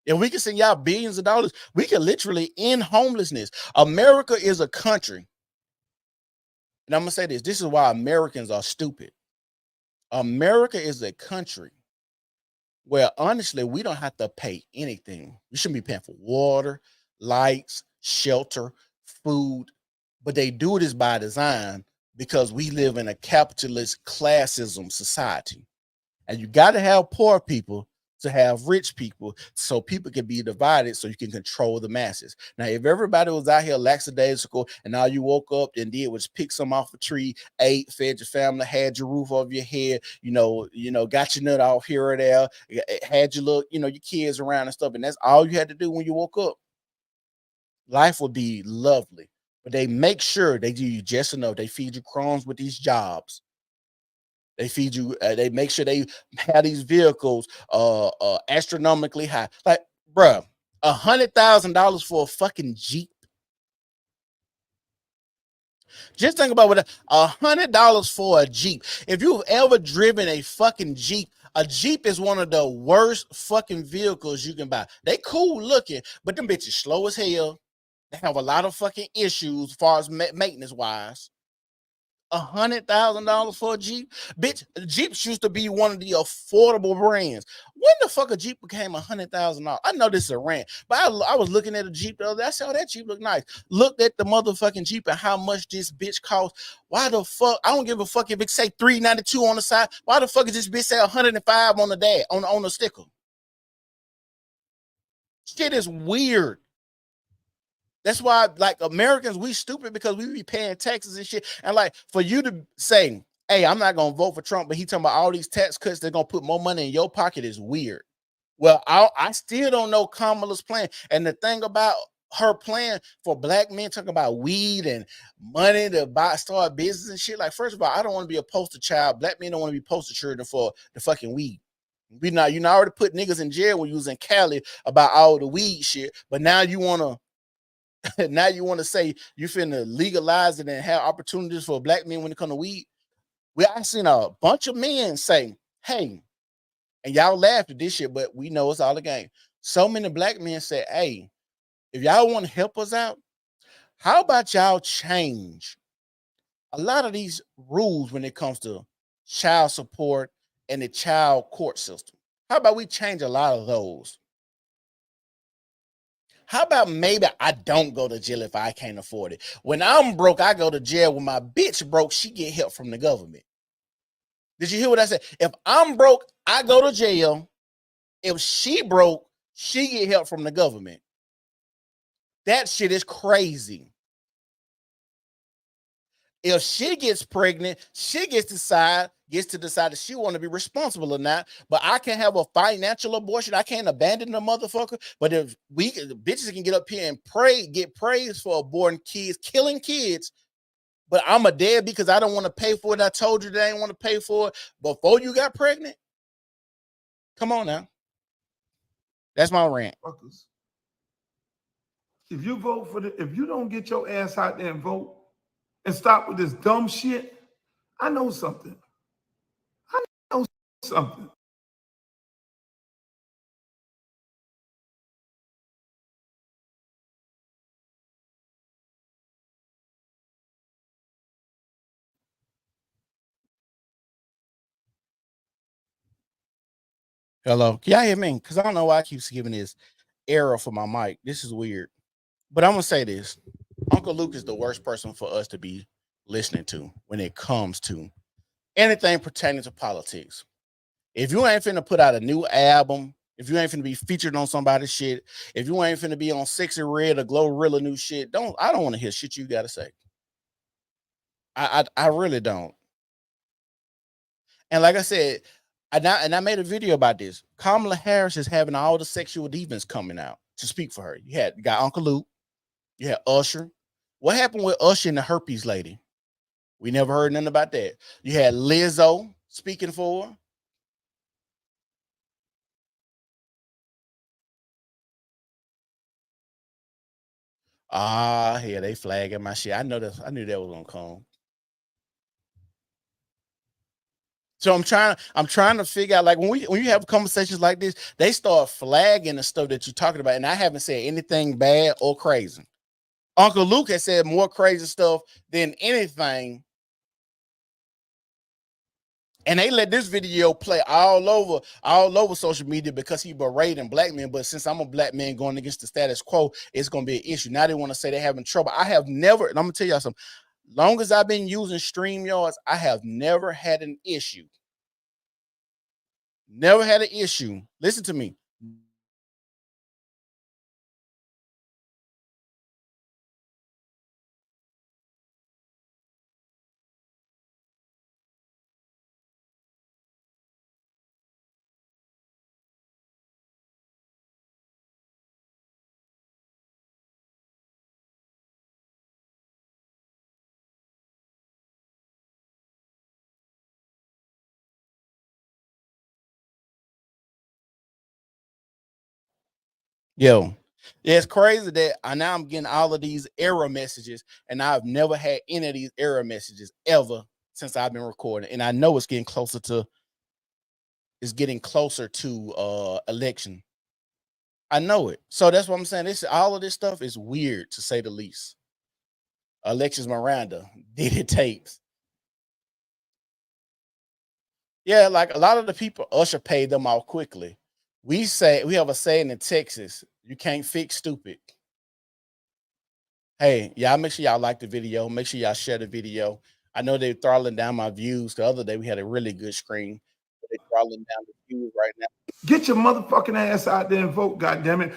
If we can send y'all billions of dollars, we can literally end homelessness. America is a country, and I'm gonna say this. This is why Americans are stupid. America is a country where honestly we don't have to pay anything. We shouldn't be paying for water, lights, shelter, food, but they do this by design because we live in a capitalist classism society. And you got to have poor people to have rich people so people can be divided so you can control the masses. Now, if everybody was out here lackadaisical and all you woke up and did was pick some off a tree, ate, fed your family, had your roof over your head, got your nut off here or there, had your look, your kids around and stuff, and that's all you had to do when you woke up, life would be lovely. But they make sure they give you just enough. They feed you crumbs with these jobs. They feed you, they make sure they have these vehicles astronomically high. Like, bruh, $100,000 for a fucking Jeep. Just think about what $100 for a Jeep. If you've ever driven a fucking Jeep, a Jeep is one of the worst fucking vehicles you can buy. They cool looking, but them bitches slow as hell. They have a lot of fucking issues as far as maintenance wise. $100,000 for a Jeep, bitch. Jeeps used to be one of the affordable brands. When the fuck a Jeep became $100,000? I know this is a rant, but I was looking at a Jeep the other day. I said, "Oh, that Jeep look nice." Looked at the motherfucking Jeep and how much this bitch costs. Why the fuck? I don't give a fuck if it say $392 on the side. Why the fuck is this bitch say $105 on the on the sticker? Shit is weird. That's why, like, Americans, we stupid because we be paying taxes and shit. And like, for you to say, "Hey, I'm not gonna vote for Trump," but he talking about all these tax cuts, they're gonna put more money in your pocket, is weird. Well, I still don't know Kamala's plan. And the thing about her plan for black men, talking about weed and money to start business and shit. Like, first of all, I don't want to be a poster child. Black men don't want to be poster children for the fucking weed. You already put niggas in jail when you was in Cali about all the weed shit, but now you want to say you finna legalize it and have opportunities for black men when it comes to weed. I seen a bunch of men say, "Hey," and y'all laughed at this shit, but we know it's all a game. So many black men say, "Hey, if y'all want to help us out, how about y'all change a lot of these rules when it comes to child support and the child court system? How about we change a lot of those? How about maybe I don't go to jail if I can't afford it? When I'm broke, I go to jail. When my bitch broke, she get help from the government." Did you hear what I said? If I'm broke, I go to jail. If she broke, she get help from the government. That shit is crazy. If she gets pregnant, she gets to decide if she want to be responsible or not. But I can have a financial abortion. I can't abandon the motherfucker. But if bitches can get up here and get praised for aborting kids, killing kids, but I'm a dead because I don't want to pay for it. I told you that I didn't want to pay for it before you got pregnant. Come on now. That's my rant. If you vote if you don't get your ass out there and vote and stop with this dumb shit, I know something. Hello. Can y'all hear me? Because I don't know why I keep giving this error for my mic. This is weird. But I'm going to say this. Uncle Luke is the worst person for us to be listening to when it comes to anything pertaining to politics. If you ain't finna put out a new album, if you ain't finna be featured on somebody's shit, if you ain't finna be on Sexy Red or Glorilla new shit, I don't want to hear shit you got to say. I really don't. And like I said, I made a video about this. Kamala Harris is having all the sexual demons coming out to speak for her. You got Uncle Luke, you had Usher. What happened with Usher and the herpes lady? We never heard nothing about that. You had Lizzo speaking for her. Yeah, they flagging my shit. I knew that was gonna come. So I'm trying to figure out, like, when you have conversations like this, they start flagging the stuff that you're talking about, and I haven't said anything bad or crazy. Uncle Luke has said more crazy stuff than anything, and they let this video play all over social media because he berating black men. But since I'm a black man going against the status quo, it's gonna be an issue. Now they want to say they're having trouble. I have never, and I'm gonna tell y'all something. Long as I've been using StreamYards, I have never had an issue. Never had an issue. Listen to me. Yo, yeah, it's crazy that now I'm getting all of these error messages, and I've never had any of these error messages ever since I've been recording. And I know it's getting closer to election. I know it. So that's what I'm saying. All of this stuff is weird to say the least. Alexis Miranda did it tapes. Yeah, like a lot of the people, Usher paid them off quickly. We have a saying in Texas, you can't fix stupid. Hey, y'all make sure y'all like the video. Make sure y'all share the video. I know they're throttling down my views. The other day we had a really good screen. They're throttling down the views right now. Get your motherfucking ass out there and vote, goddammit.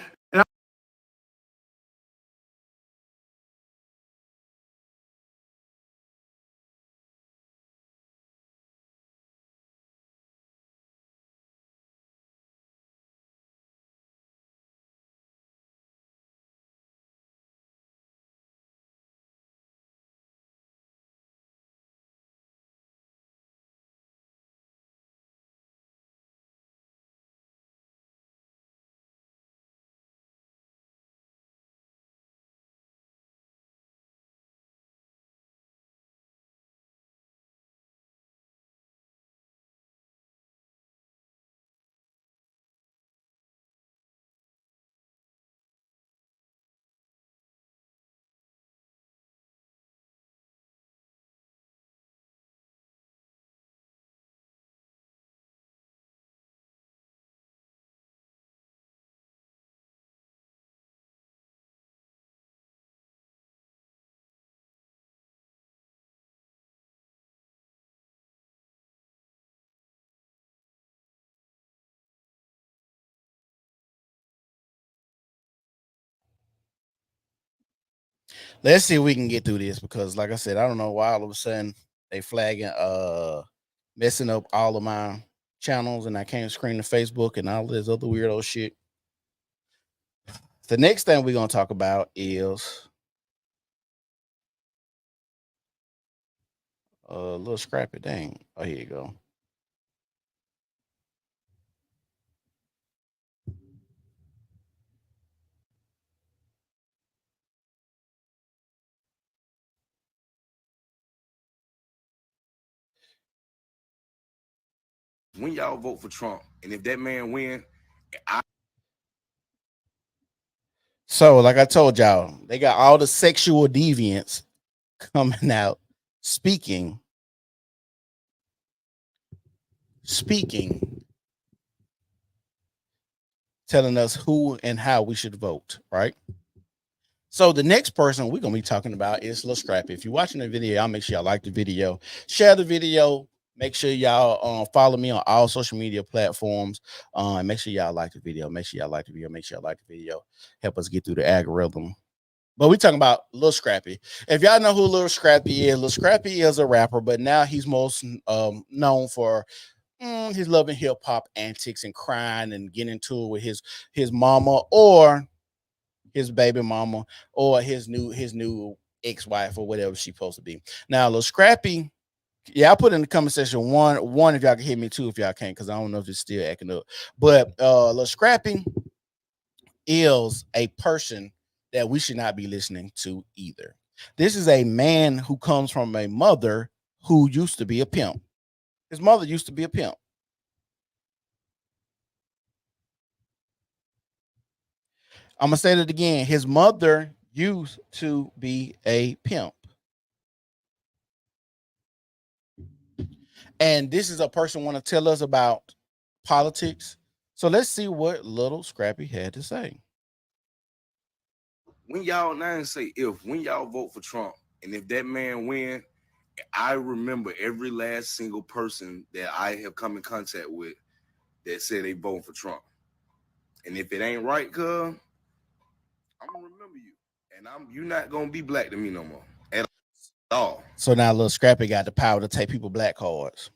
Let's see if we can get through this because, like I said, I don't know why all of a sudden they flagging messing up all of my channels and I can't screen the Facebook and all this other weirdo shit. The next thing we're gonna talk about is a little Scrappy. Dang. Oh, here you go. When y'all vote for Trump, and if that man win, So, like I told y'all, they got all the sexual deviants coming out speaking, telling us who and how we should vote, right? So the next person we're gonna be talking about is Lil Scrappy. If you're watching the video, y'all make sure y'all like the video, share the video, make sure y'all follow me on all social media platforms. And make sure y'all like the video. Make sure y'all like the video. Make sure y'all like the video. Help us get through the algorithm. But we're talking about Lil Scrappy. If y'all know who Lil Scrappy is a rapper, but now he's most known for his loving hip hop antics and crying and getting into it with his mama or his baby mama or his new ex-wife or whatever she's supposed to be. Now, Lil Scrappy, yeah, I put in the comment section one if y'all can hit me too if y'all can't, because I don't know if it's still acting up. But Lil Scrappy is a person that we should not be listening to either. This is a man who comes from a mother who used to be a pimp. His mother used to be a pimp. I'm gonna say that again. His mother used to be a pimp. And this is a person want to tell us about politics. So let's see what little Scrappy had to say. when y'all now say when y'all vote for Trump, And if that man win, I remember every last single person that I have come in contact with that said they voting for Trump. And if it ain't right, cuz, I'm gonna remember you. And you're not gonna be black to me no more. At all. So now little Scrappy got the power to take people black cards.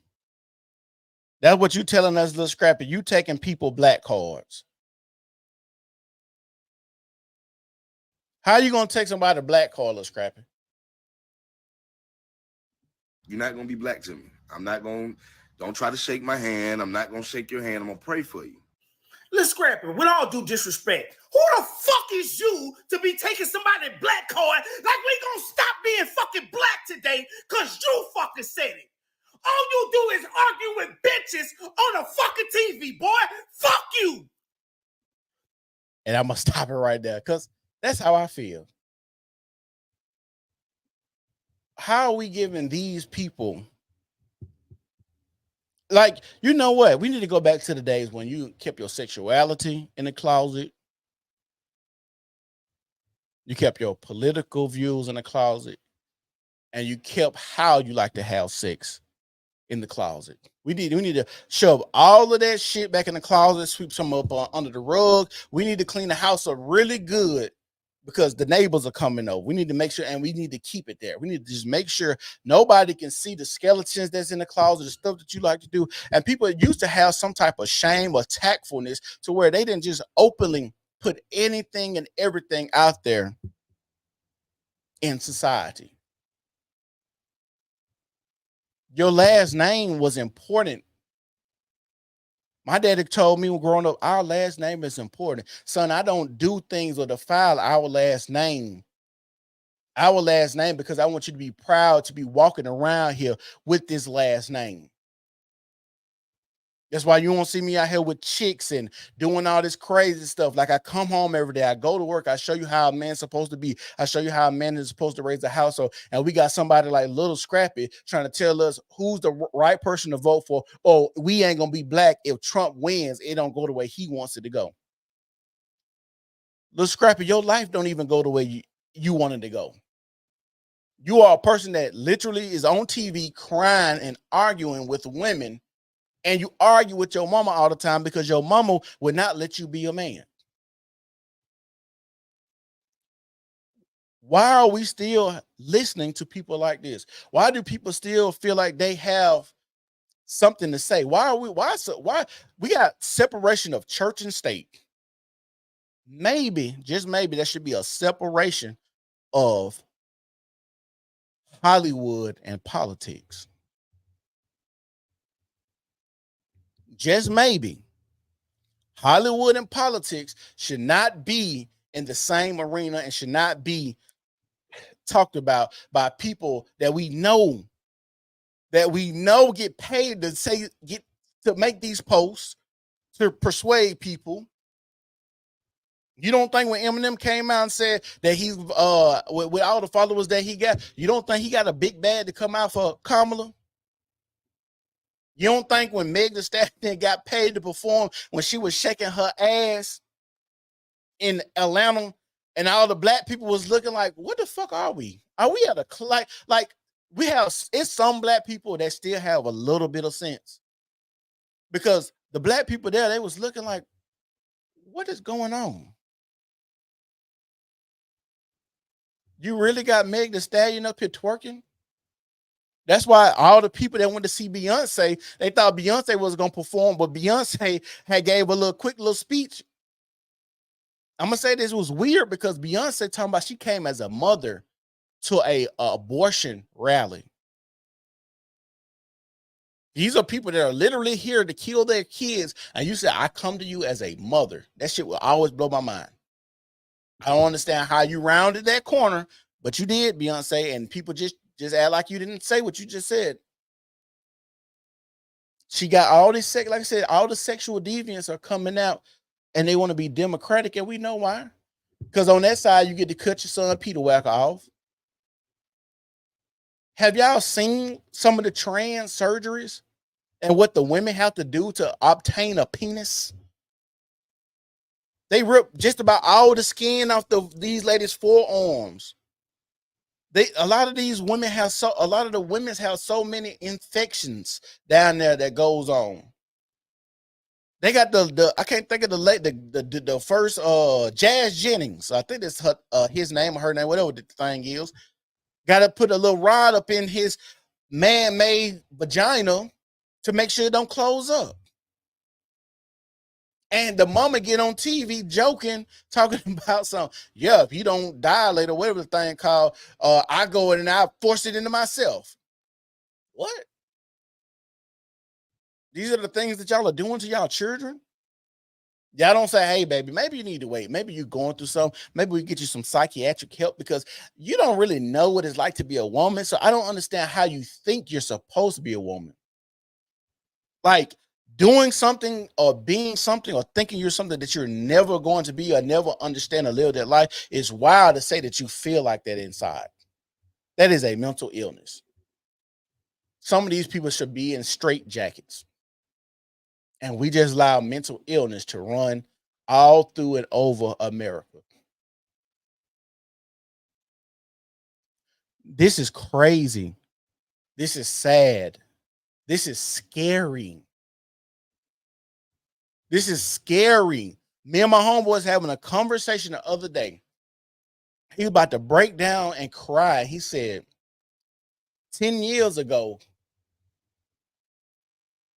That's what you telling us, little Scrappy. You taking people black cards. How you gonna take somebody black card, little Scrappy? You're not gonna be black to me. Don't try to shake my hand. I'm not gonna shake your hand. I'm gonna pray for you. Let's Scrappy, with all due disrespect, who the fuck is you to be taking somebody black card like we gonna stop being fucking black today because you fucking said it? All you do is argue with bitches on a fucking TV, boy. Fuck you. And I'm gonna stop it right there because that's how I feel. How are we giving these people, like, you know what? We need to go back to the days when you kept your sexuality in the closet. You kept your political views in the closet. And you kept how you like to have sex in the closet. We need to shove all of that shit back in the closet, sweep some up under the rug. We need to clean the house up really good because the neighbors are coming over. We need to make sure, and we need to keep it there. We need to just make sure nobody can see the skeletons that's in the closet, the stuff that you like to do. And people used to have some type of shame or tactfulness to where they didn't just openly put anything and everything out there in society. Your last name was important. My daddy told me when growing up, our last name is important. Son, I don't do things or defile our last name. Our last name, because I want you to be proud to be walking around here with this last name. That's why you won't see me out here with chicks and doing all this crazy stuff. Like I come home every day, I go to work, I show you how a man's supposed to be. I show you how a man is supposed to raise a household. And we got somebody like Little Scrappy trying to tell us who's the right person to vote for. Oh, we ain't gonna be black if Trump wins. It don't go the way he wants it to go. Little Scrappy, your life don't even go the way you wanted to go. You are a person that literally is on TV crying and arguing with women. And you argue with your mama all the time because your mama would not let you be a man. Why are we still listening to people like this? Why do people still feel like they have something to say? Why we got separation of church and state? Maybe, just maybe, there should be a separation of Hollywood and politics. Just maybe, Hollywood and politics should not be in the same arena and should not be talked about by people that we know get paid to make these posts to persuade people. You don't think when Eminem came out and said that he's with all the followers that he got, you don't think he got a big bag to come out for Kamala? You don't think when Meg Thee Stallion got paid to perform when she was shaking her ass in Atlanta and all the black people was looking like, what the fuck are we? Are we at a, like we have, it's some black people that still have a little bit of sense. Because the black people there, they was looking like, what is going on? You really got Meg Thee Stallion up here twerking? That's why all the people that went to see Beyonce, they thought Beyonce was going to perform, but Beyonce had gave a quick little speech. I'm going to say this was weird because Beyonce talking about she came as a mother to a abortion rally. These are people that are literally here to kill their kids. And you say, I come to you as a mother. That shit will always blow my mind. I don't understand how you rounded that corner, but you did, Beyonce, and people just act like you didn't say what you just said. She got all this like I said, all the sexual deviants are coming out and they want to be democratic, and we know why. Because on that side, you get to cut your son Peter Wacker off. Have y'all seen some of the trans surgeries and what the women have to do to obtain a penis? They rip just about all the skin off these ladies' forearms. A lot of these women have a lot of the women have so many infections down there that goes on. They got the I can't think of the first Jazz Jennings. I think that's his name or her name, whatever the thing is. Got to put a little rod up in his man-made vagina to make sure it don't close up. And the mama get on TV joking, talking about something. Yeah, if you don't dilate or whatever the thing called, I go in and I force it into myself. What? These are the things that y'all are doing to y'all children? Y'all don't say, hey, baby, maybe you need to wait. Maybe you're going through something. Maybe we get you some psychiatric help because you don't really know what it's like to be a woman. So I don't understand how you think you're supposed to be a woman. Like doing something or being something or thinking you're something that you're never going to be or never understand or live that life is wild to say that you feel like that inside. That is a mental illness. Some of these people should be in straitjackets. And we just allow mental illness to run all through and over America. This is crazy. This is sad. This is scary. This is scary. Me and my homeboy was having a conversation the other day. He was about to break down and cry. He said, 10 years ago,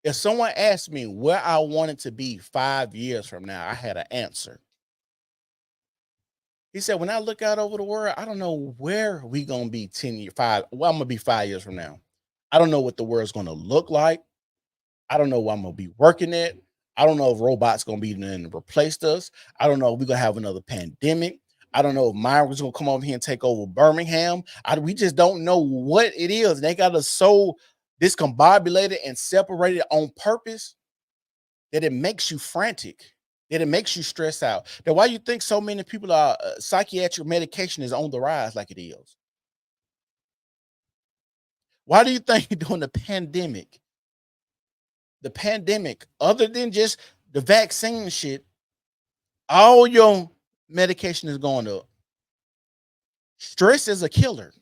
if someone asked me where I wanted to be 5 years from now, I had an answer. He said, when I look out over the world, I don't know where we going to be 10 years, I'm going to be 5 years from now. I don't know what the world's going to look like. I don't know where I'm going to be working at. I don't know if robots going to be there and replace us. I don't know if we're going to have another pandemic. I don't know if migrants going to come over here and take over Birmingham. We just don't know what it is. They got us so discombobulated and separated on purpose that it makes you frantic, that it makes you stress out. That why you think so many people are psychiatric medication is on the rise like it is. Why do you think during the pandemic, other than just the vaccine shit, all your medication is going up? Stress is a killer.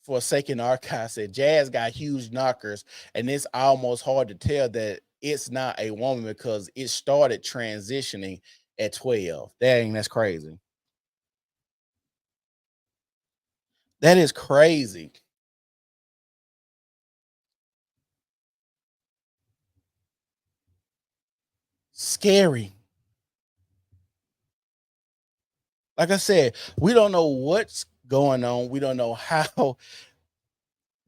Forsaken Archive said Jazz got huge knockers, and it's almost hard to tell that it's not a woman because it started transitioning at 12. Dang, that's crazy. That is crazy. Scary. Like I said, we don't know what's going on. We don't know how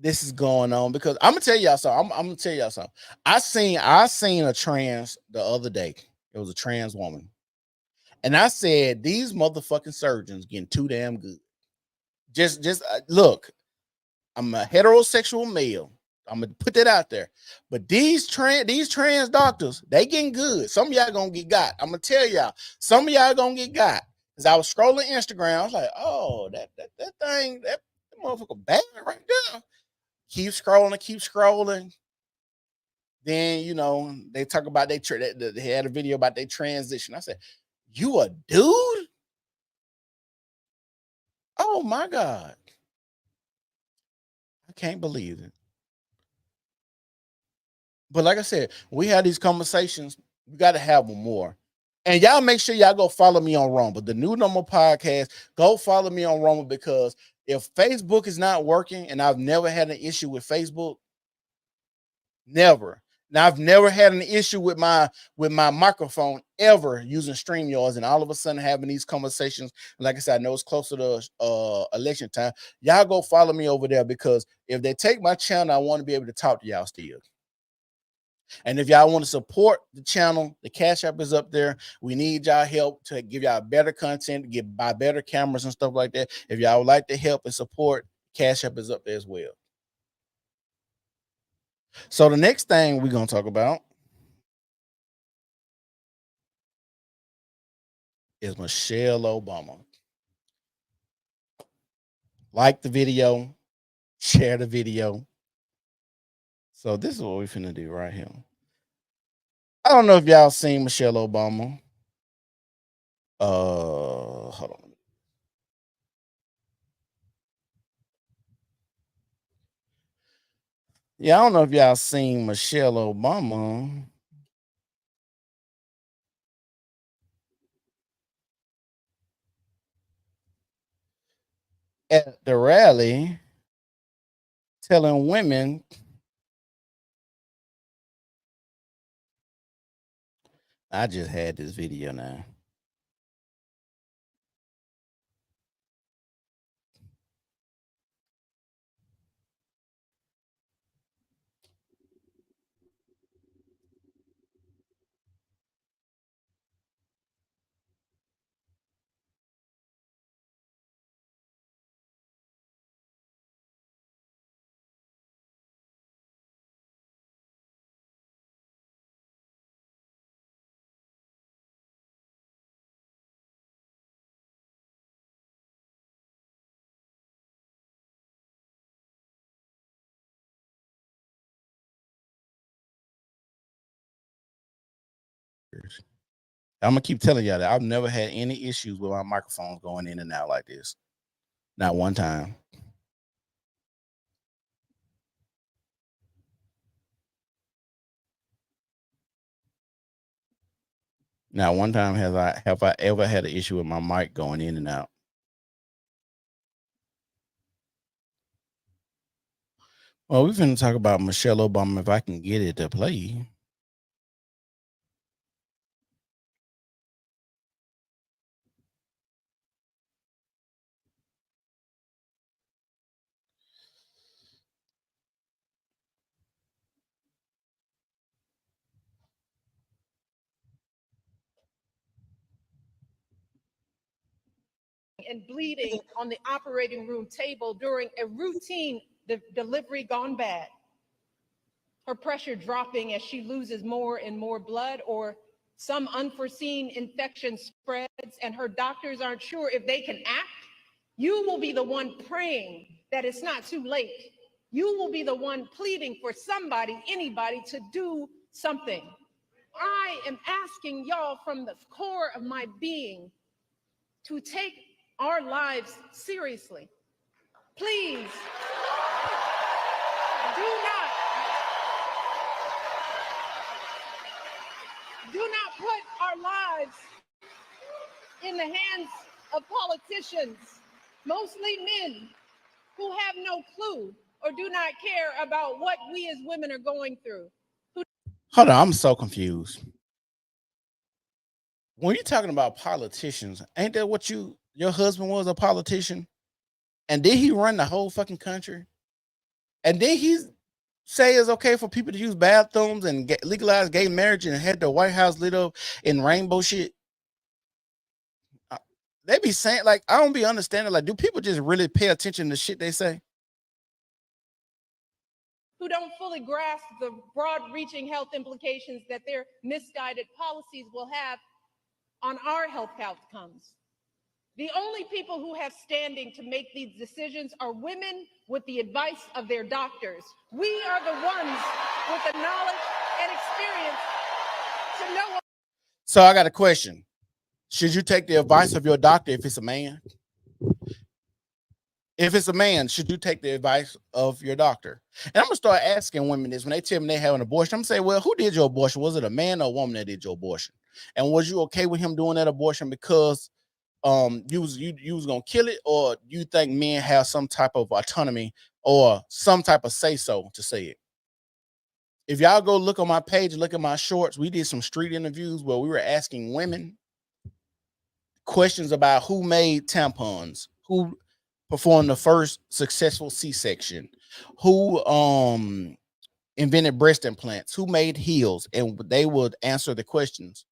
this is going on because I'm gonna tell y'all something. I'm gonna tell y'all something. I seen a trans the other day. It was a trans woman, and I said these motherfucking surgeons getting too damn good. Just look. I'm a heterosexual male. I'm gonna put that out there. But these trans doctors, they getting good. Some of y'all gonna get got. I'm gonna tell y'all. Some of y'all gonna get got. Cause I was scrolling Instagram. I was like, oh, that thing, that motherfucker bad right there. Keep scrolling. Then they talk about they had a video about their transition. I said, you a dude? Oh my God. I can't believe it. But like I said, we had these conversations. We got to have them more. And y'all make sure y'all go follow me on Rumble, the New Normal Podcast. Go follow me on Rumble because if Facebook is not working, and I've never had an issue with Facebook, never. Now I've never had an issue with my microphone ever using StreamYards, and all of a sudden having these conversations. Like I said, I know it's closer to election time. Y'all go follow me over there because if they take my channel, I want to be able to talk to y'all still. And if y'all want to support the channel, the Cash App is up there. We need y'all help to give y'all better content, buy better cameras and stuff like that. If y'all would like to help and support, Cash App is up there as well. So the next thing we're going to talk about is Michelle Obama. Like the video, share the video. So this is what we're finna do right here. I don't know if y'all seen Michelle Obama. Yeah, I don't know if y'all seen Michelle Obama at the rally telling women. I just had this video now. I'm gonna keep telling y'all that I've never had any issues with my microphones going in and out like this. Not one time. Not one time have I ever had an issue with my mic going in and out. Well, we're finna talk about Michelle Obama if I can get it to play. And bleeding on the operating room table during a routine delivery gone bad. Her pressure dropping as she loses more and more blood, or some unforeseen infection spreads and her doctors aren't sure if they can act. You will be the one praying that it's not too late. You will be the one pleading for somebody, anybody to do something. I am asking y'all from the core of my being to take our lives seriously. Please do not put our lives in the hands of politicians, mostly men, who have no clue or do not care about what we as women are going through. Hold on, I'm so confused. When you're talking about politicians, ain't that what your husband was, a politician? And did he run the whole fucking country? And then he say it's okay for people to use bathrooms and legalize gay marriage and had the White House lit up in rainbow shit? They be saying, like, I don't be understanding, like, do people just really pay attention to shit they say? Who don't fully grasp the broad-reaching health implications that their misguided policies will have on our health outcomes. The only people who have standing to make these decisions are women with the advice of their doctors. We are the ones with the knowledge and experience to know. So I got a question. Should you take the advice of your doctor if it's a man? If it's a man, should you take the advice of your doctor? And I'm gonna start asking women this when they tell me they have an abortion. I'm gonna say, well, who did your abortion? Was it a man or a woman that did your abortion? And was you okay with him doing that abortion because you was gonna kill it, or you think men have some type of autonomy or some type of say so to say it? If y'all go look on my page, look at my shorts, we did some street interviews where we were asking women questions about who made tampons, who performed the first successful C-section, who invented breast implants, who made heels, and they would answer the questions.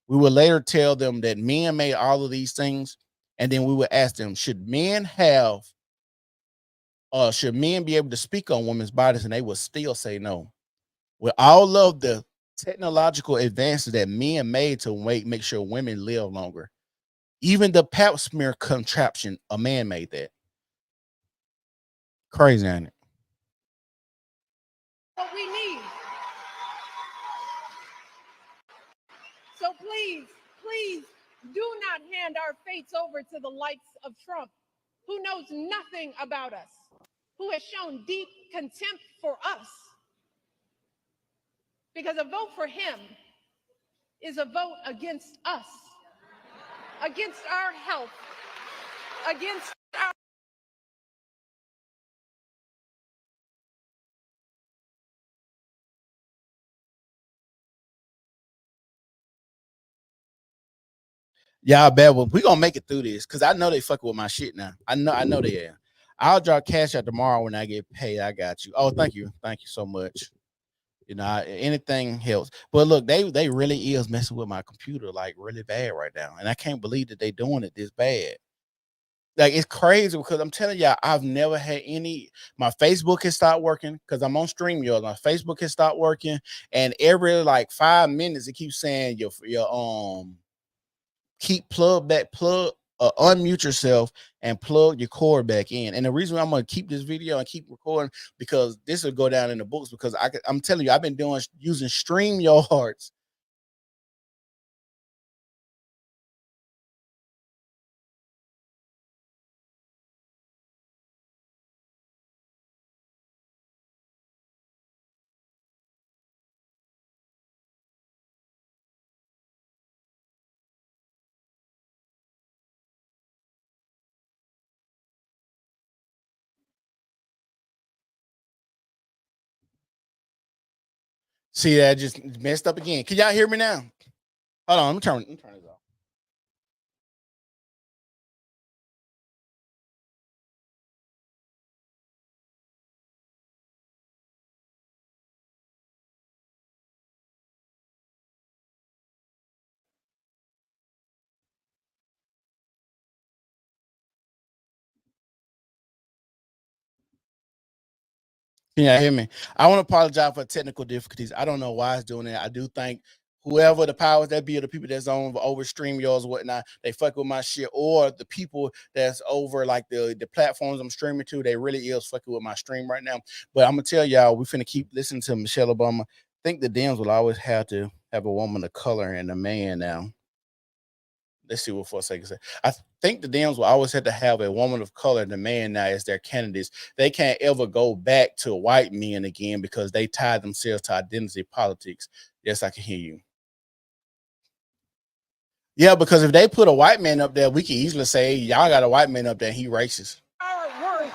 We would later tell them that men made all of these things, and then we would ask them, should men be able to speak on women's bodies? And they would still say no. With all of the technological advances that men made to make sure women live longer, even the pap smear contraption, a man made that. Crazy, ain't it? What we need. So please do not hand our fates over to the likes of Trump, who knows nothing about us, who has shown deep contempt for us, Because a vote for him is a vote against us, against our health, against our... Y'all bad. Well, we gonna make it through this because I know they fucking with my shit now. I know they are. I'll draw cash out tomorrow when I get paid. I got you. Oh, thank you so much. You know, anything helps. But look, they really is messing with my computer like really bad right now, and I can't believe that they doing it this bad. Like it's crazy because I'm telling y'all, I've never had any. My Facebook has stopped working because I'm on StreamYard. My Facebook has stopped working, and every like 5 minutes it keeps saying your keep unmute yourself and plug your cord back in. And the reason I'm gonna keep this video and keep recording because this will go down in the books because I'm telling you, I've been using StreamYards. See that just messed up again. Can y'all hear me now? Hold on, let me turn this off. Can y'all hear me? I want to apologize for technical difficulties. I don't know why it's doing that. I do think whoever the powers that be, or the people that's on over StreamYards or whatnot, they fuck with my shit, or the people that's over like the platforms I'm streaming to, they really is fucking with my stream right now. But I'm gonna tell y'all, we finna keep listening to Michelle Obama. I think the Dems will always have to have a woman of color and a man now. Let's see what 4 seconds say. I think the Dems will always have to have a woman of color and a man now as their candidates. They can't ever go back to white men again because they tied themselves to identity politics. Yes, I can hear you. Yeah, because if they put a white man up there, we can easily say, y'all got a white man up there, he racist. Our worth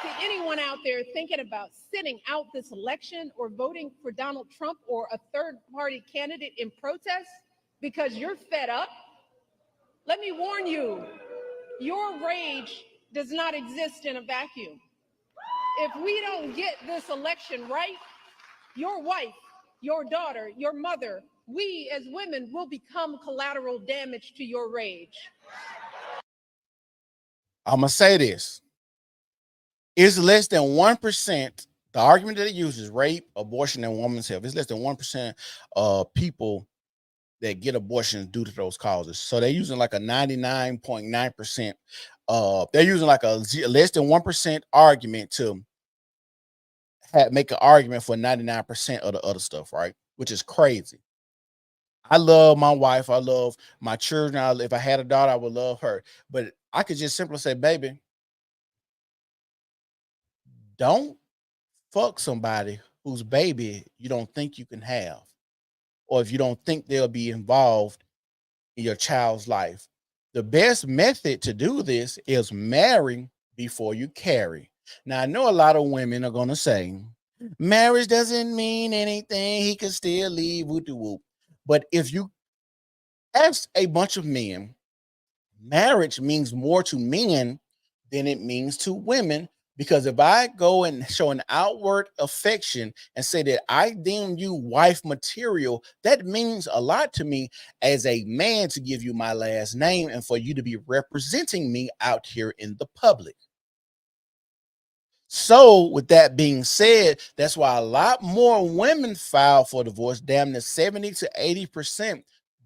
to anyone out there thinking about sitting out this election or voting for Donald Trump or a third-party candidate in protest because you're fed up, let me warn you, your rage does not exist in a vacuum. If we don't get this election right, your wife, your daughter, your mother, we as women will become collateral damage to your rage. I'm going to say this. It's less than 1%. The argument that it uses, rape, abortion, and women's health, it's less than 1% of people that get abortions due to those causes. So they're using like a 99.9%. They're using like a less than 1% argument to make an argument for 99% of the other stuff, right? Which is crazy. I love my wife. I love my children. If I had a daughter, I would love her. But I could just simply say, baby, don't fuck somebody whose baby you don't think you can have, or if you don't think they'll be involved in your child's life. The best method to do this is marry before you carry. Now, I know a lot of women are going to say, marriage doesn't mean anything. He can still leave, whoop-de-whoop. But if you ask a bunch of men, marriage means more to men than it means to women. Because if I go and show an outward affection and say that I deem you wife material, that means a lot to me as a man to give you my last name and for you to be representing me out here in the public. So with that being said, that's why a lot more women file for divorce, damn near 70 to 80%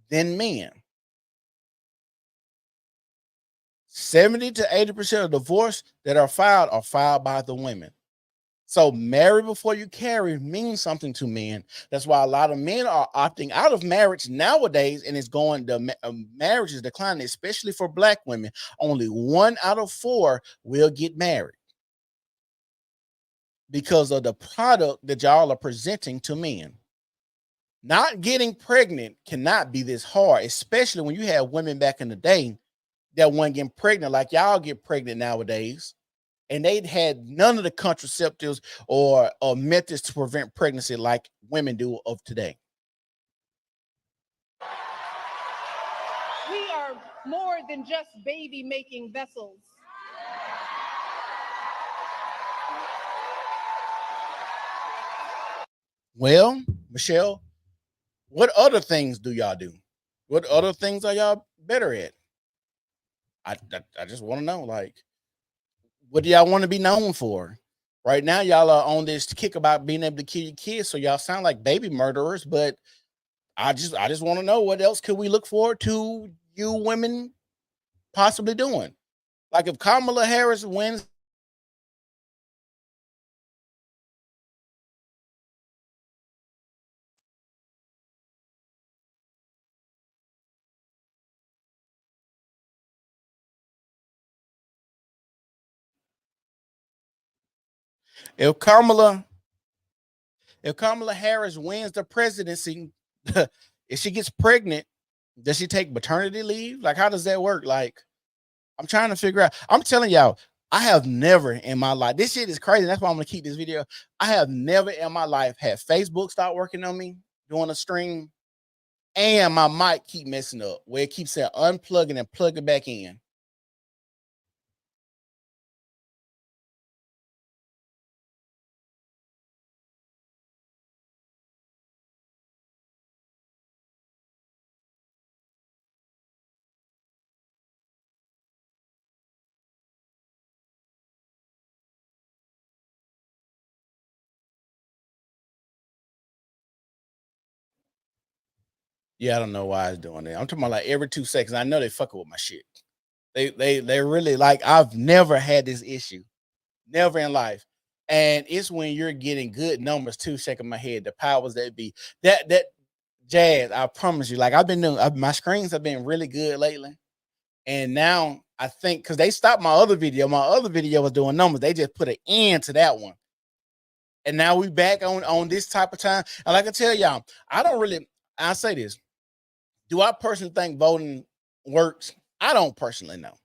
than men. 70 to 80% of divorce that are filed by the women. So marry before you carry means something to men. That's why a lot of men are opting out of marriage nowadays, and it's going to marriage is declining, especially for Black women. Only 1 out of 4 will get married. because of the product that y'all are presenting to men. Not getting pregnant cannot be this hard, especially when you have women back in the day that weren't getting pregnant like y'all get pregnant nowadays, and they'd had none of the contraceptives or methods to prevent pregnancy like women do of today. We are more than just baby-making vessels. Well, Michelle, what other things do y'all do? What other things are y'all better at? I just want to know, like, what do y'all want to be known for? Right now, y'all are on this kick about being able to kill your kids, so y'all sound like baby murderers. But I just want to know, what else could we look forward to you women possibly doing? Like, if Kamala Harris wins, if Kamala Harris wins the presidency, if she gets pregnant, does she take maternity leave? Like, how does that work? Like, I'm trying to figure out. I'm telling y'all, I have never in my life, this shit is crazy. That's why I'm gonna keep this video. I have never in my life had Facebook start working on me doing a stream, and my mic keep messing up where it keeps saying unplugging and plugging back in. Yeah, I don't know why it's doing that. I'm talking about like every 2 seconds. I know they fucking with my shit. They really, like, I've never had this issue. Never in life. And it's when you're getting good numbers too, shaking my head. The powers that be. That Jazz, I promise you, like, I've been doing, my screens have been really good lately. And now I think because they stopped my other video was doing numbers. They just put an end to that one. And now we back on this type of time. And like I tell y'all, I say this. Do I personally think voting works? I don't personally know.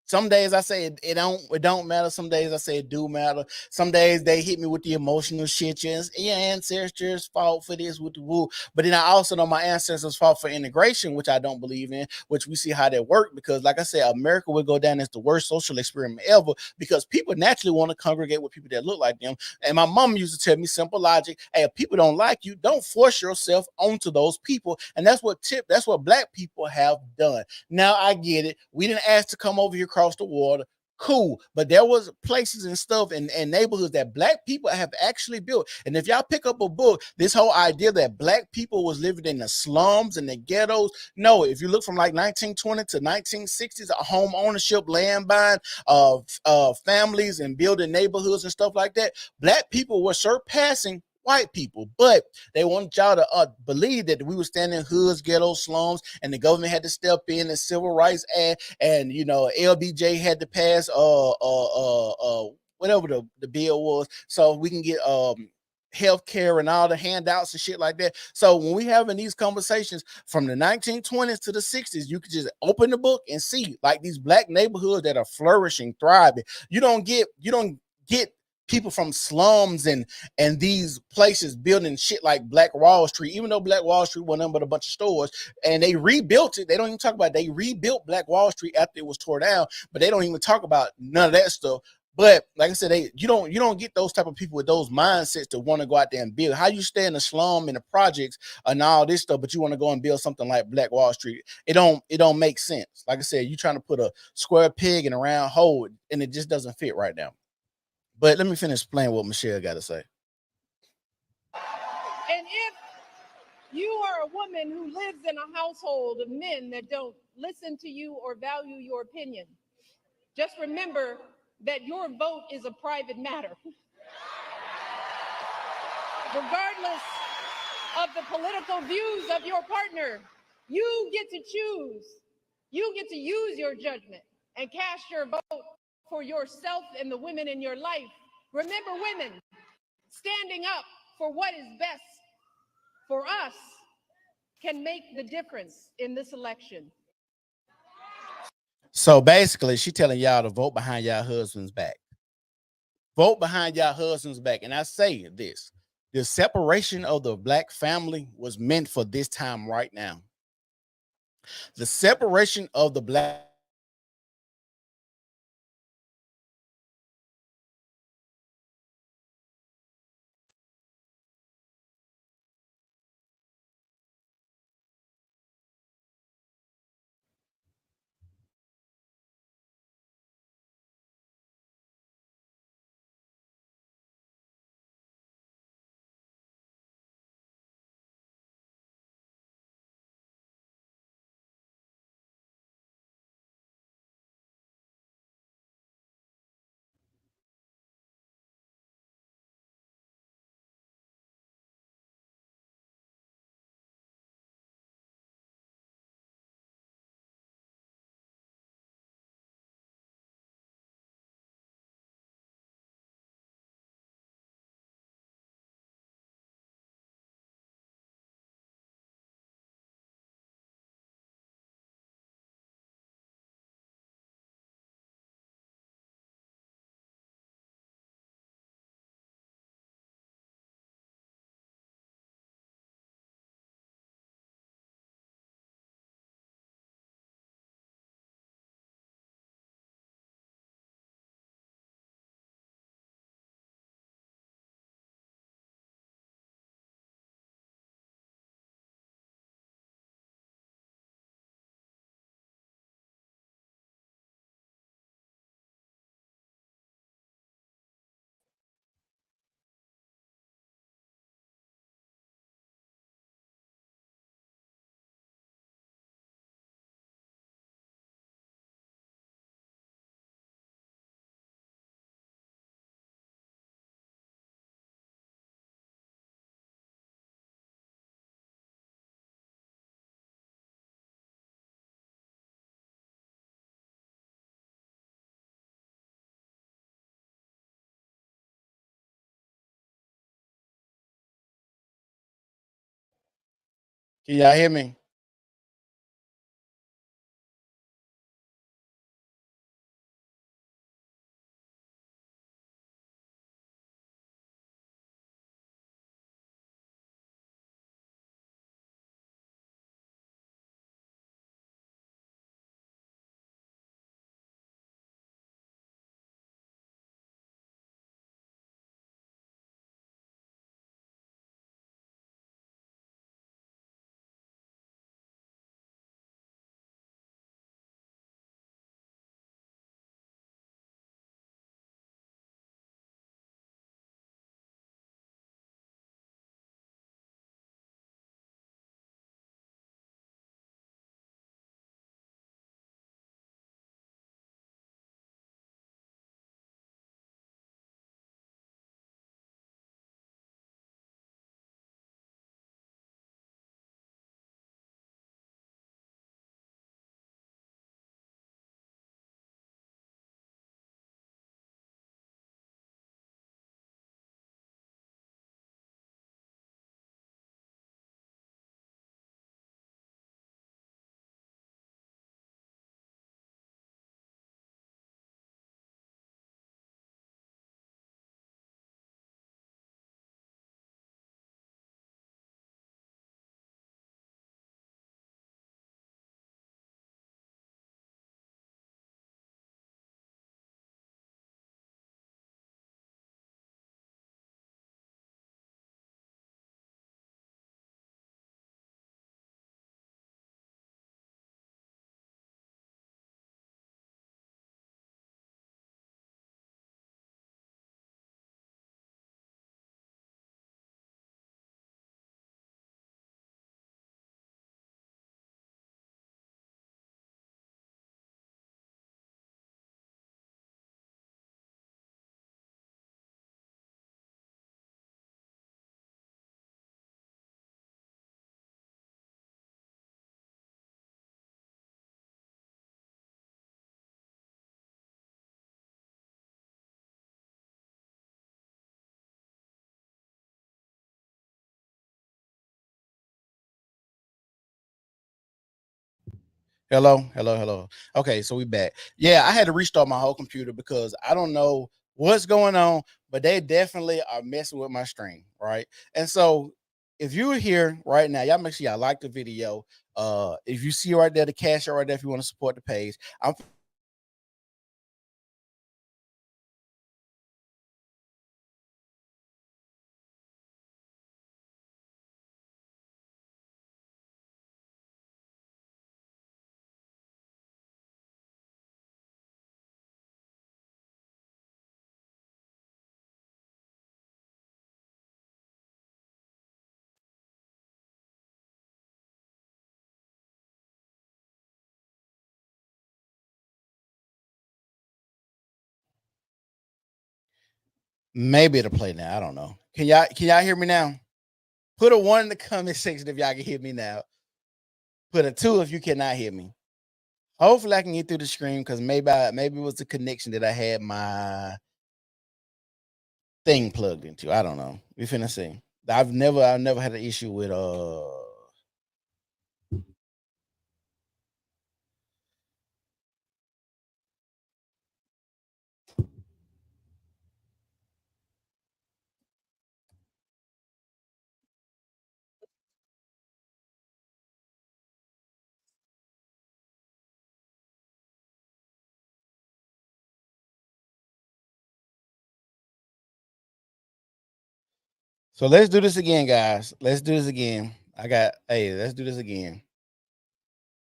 Some days I say it don't matter. Some days I say it do matter. Some days they hit me with the emotional shit. Your ancestors fought for this with the woo. But then I also know my ancestors fought for integration, which I don't believe in, which we see how that worked. Because like I said, America would go down as the worst social experiment ever because people naturally want to congregate with people that look like them. And my mom used to tell me simple logic. Hey, if people don't like you, don't force yourself onto those people. And that's what black people have done. Now I get it. We didn't ask to come over here across the water. Cool. But there was places and stuff and neighborhoods that black people have actually built. And if y'all pick up a book, this whole idea that black people was living in the slums and the ghettos. No, if you look from like 1920 to 1960s, home ownership, land buying, families and building neighborhoods and stuff like that, black people were surpassing white people, but they wanted y'all to believe that we were standing in hoods, ghettos, slums, and the government had to step in, the Civil Rights Act, and LBJ had to pass whatever the bill was, so we can get health care and all the handouts and shit like that. So when we having these conversations from the 1920s to the 60s, you could just open the book and see like these black neighborhoods that are flourishing, thriving. You don't get people from slums and these places building shit like Black Wall Street, even though Black Wall Street wasn't nothing but a bunch of stores, and they rebuilt it. They don't even talk about it. They rebuilt Black Wall Street after it was torn down, but they don't even talk about none of that stuff. But like I said, you don't get those type of people with those mindsets to want to go out there and build. How you stay in the slum and the projects and all this stuff, but you want to go and build something like Black Wall Street? It don't make sense. Like I said, you're trying to put a square peg in a round hole, and it just doesn't fit right now. But let me finish playing what Michelle got to say. And if you are a woman who lives in a household of men that don't listen to you or value your opinion, just remember that your vote is a private matter. Regardless of the political views of your partner, you get to choose. You get to use your judgment and cast your vote for yourself and the women in your life Remember, women, standing up for what is best for us can make the difference in this election. So basically, she telling y'all to vote behind y'all husband's back. Vote behind y'all husband's back. And I say this, the separation of the black family was meant for this time right now. The separation of the black Can y'all hear me? Hello. Okay, so we back. Yeah, I had to restart my whole computer because I don't know what's going on, but they definitely are messing with my stream, right? And so if you're here right now, y'all make sure y'all like the video. If you see right there, the cash out right there, if you want to support the page, I'm maybe it'll play now. I don't know. Can y'all hear me now? Put a 1 in the comment section if y'all can hear me now. Put a 2 if you cannot hear me. Hopefully I can get through the screen because maybe it was the connection that I had my thing plugged into. I don't know. We finna see. I've never had an issue with So let's do this again, guys. Let's do this again. Let's do this again.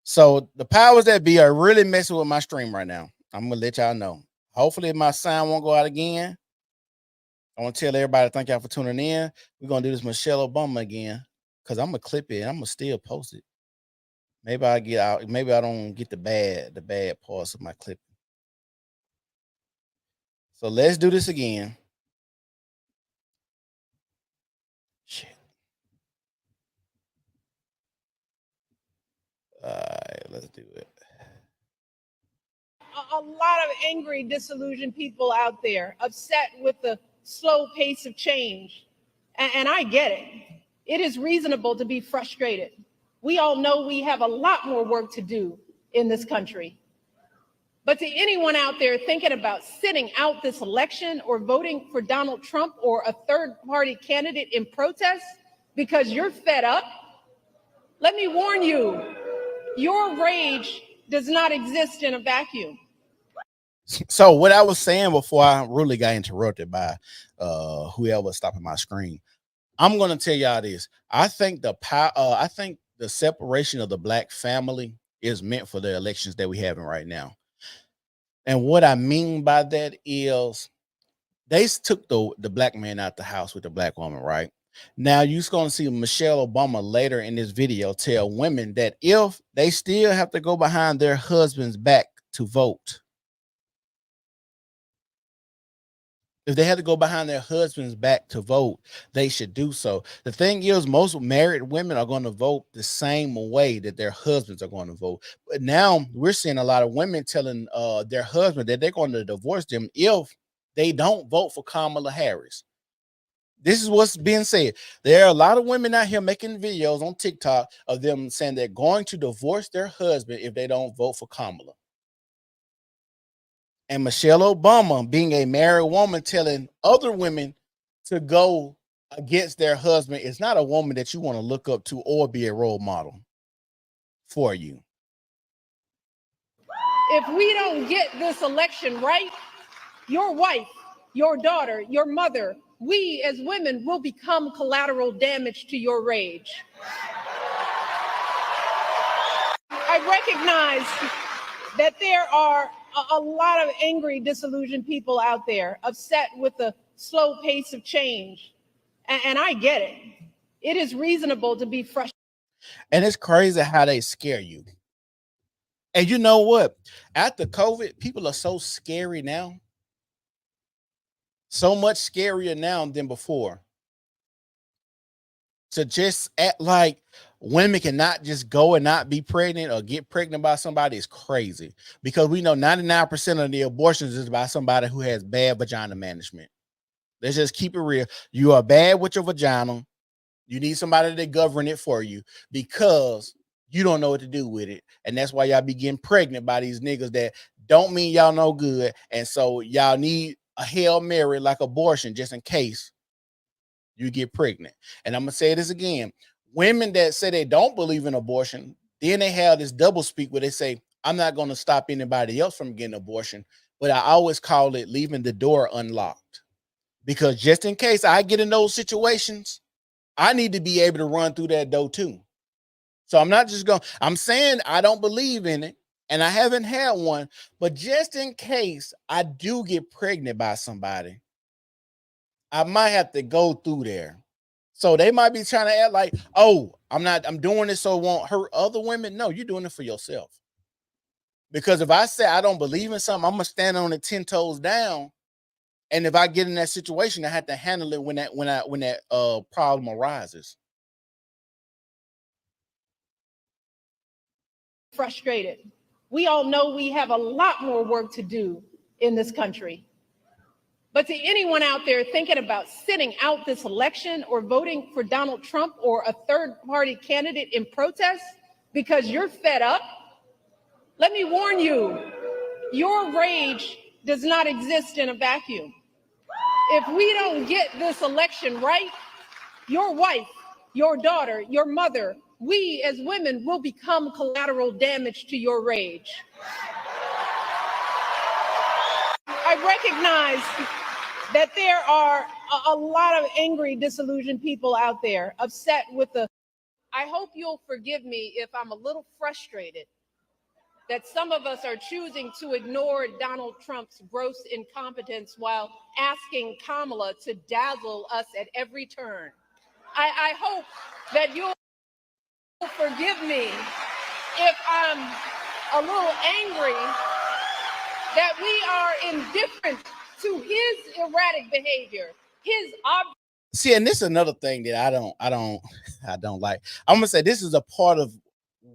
So the powers that be are really messing with my stream right now. I'm gonna let y'all know. Hopefully my sound won't go out again. I want to tell everybody thank y'all for tuning in. We're gonna do this Michelle Obama again because I'm gonna clip it and I'm gonna still post it. Maybe I get out. Maybe I don't get the bad parts of my clip. So let's do this again. Shit. All right, let's do it. A lot of angry, disillusioned people out there, upset with the slow pace of change. And I get it. It is reasonable to be frustrated. We all know we have a lot more work to do in this country. But to anyone out there thinking about sitting out this election or voting for Donald Trump or a third-party candidate in protest because you're fed up, let me warn you, your rage does not exist in a vacuum. So what I was saying before I really got interrupted by whoever was stopping my screen, I'm gonna tell y'all this. I think the separation of the black family is meant for the elections that we having right now. And what I mean by that is they took the black man out the house with the black woman, right? Now you're going to see Michelle Obama later in this video tell women that if they still have to go behind their husband's back to vote, if they had to go behind their husband's back to vote, they should do so. The thing is, most married women are going to vote the same way that their husbands are going to vote. But now we're seeing a lot of women telling their husband that they're going to divorce them if they don't vote for Kamala Harris. This is what's being said. There are a lot of women out here making videos on TikTok of them saying they're going to divorce their husband if they don't vote for Kamala. And Michelle Obama, being a married woman, telling other women to go against their husband is not a woman that you want to look up to or be a role model for you. If we don't get this election right, your wife, your daughter, your mother, we as women will become collateral damage to your rage. I recognize that there are a lot of angry, disillusioned people out there, upset with the slow pace of change. And I get it. It is reasonable to be frustrated. And it's crazy how they scare you. And you know what? After COVID, people are so scary now. So much scarier now than before. To just act like women cannot just go and not be pregnant or get pregnant by somebody is crazy, because we know 99% of the abortions is by somebody who has bad vagina management. Let's just keep it real. You are bad with your vagina. You need somebody to govern it for you because You don't know what to do with it. And that's why y'all be getting pregnant by these niggas that don't mean y'all no good. And so y'all need a Hail Mary like abortion just in case you get pregnant. And I'm going to say this again. Women that say they don't believe in abortion, then they have this double speak where they say, I'm not going to stop anybody else from getting abortion, but I always call it leaving the door unlocked. Because just in case I get in those situations, I need to be able to run through that door too. So I'm not just going, I'm saying I don't believe in it and I haven't had one, but just in case I do get pregnant by somebody, I might have to go through there. So they might be trying to act like, oh, I'm doing this so it won't hurt other women. No, you're doing it for yourself. Because if I say I don't believe in something, I'm gonna stand on it 10 toes down. And if I get in that situation, I have to handle it when that problem arises. Frustrated. We all know we have a lot more work to do in this country. But to anyone out there thinking about sitting out this election or voting for Donald Trump or a third-party candidate in protest because you're fed up, let me warn you, your rage does not exist in a vacuum. If we don't get this election right, your wife, your daughter, your mother, we as women will become collateral damage to your rage. I recognize that there are a lot of angry, disillusioned people out there upset with the. I hope you'll forgive me if I'm a little frustrated that some of us are choosing to ignore Donald Trump's gross incompetence while asking Kamala to dazzle us at every turn. I hope that you'll forgive me if I'm a little angry that we are indifferent to his erratic behavior, his See, and this is another thing that I don't like. I'm gonna say this is a part of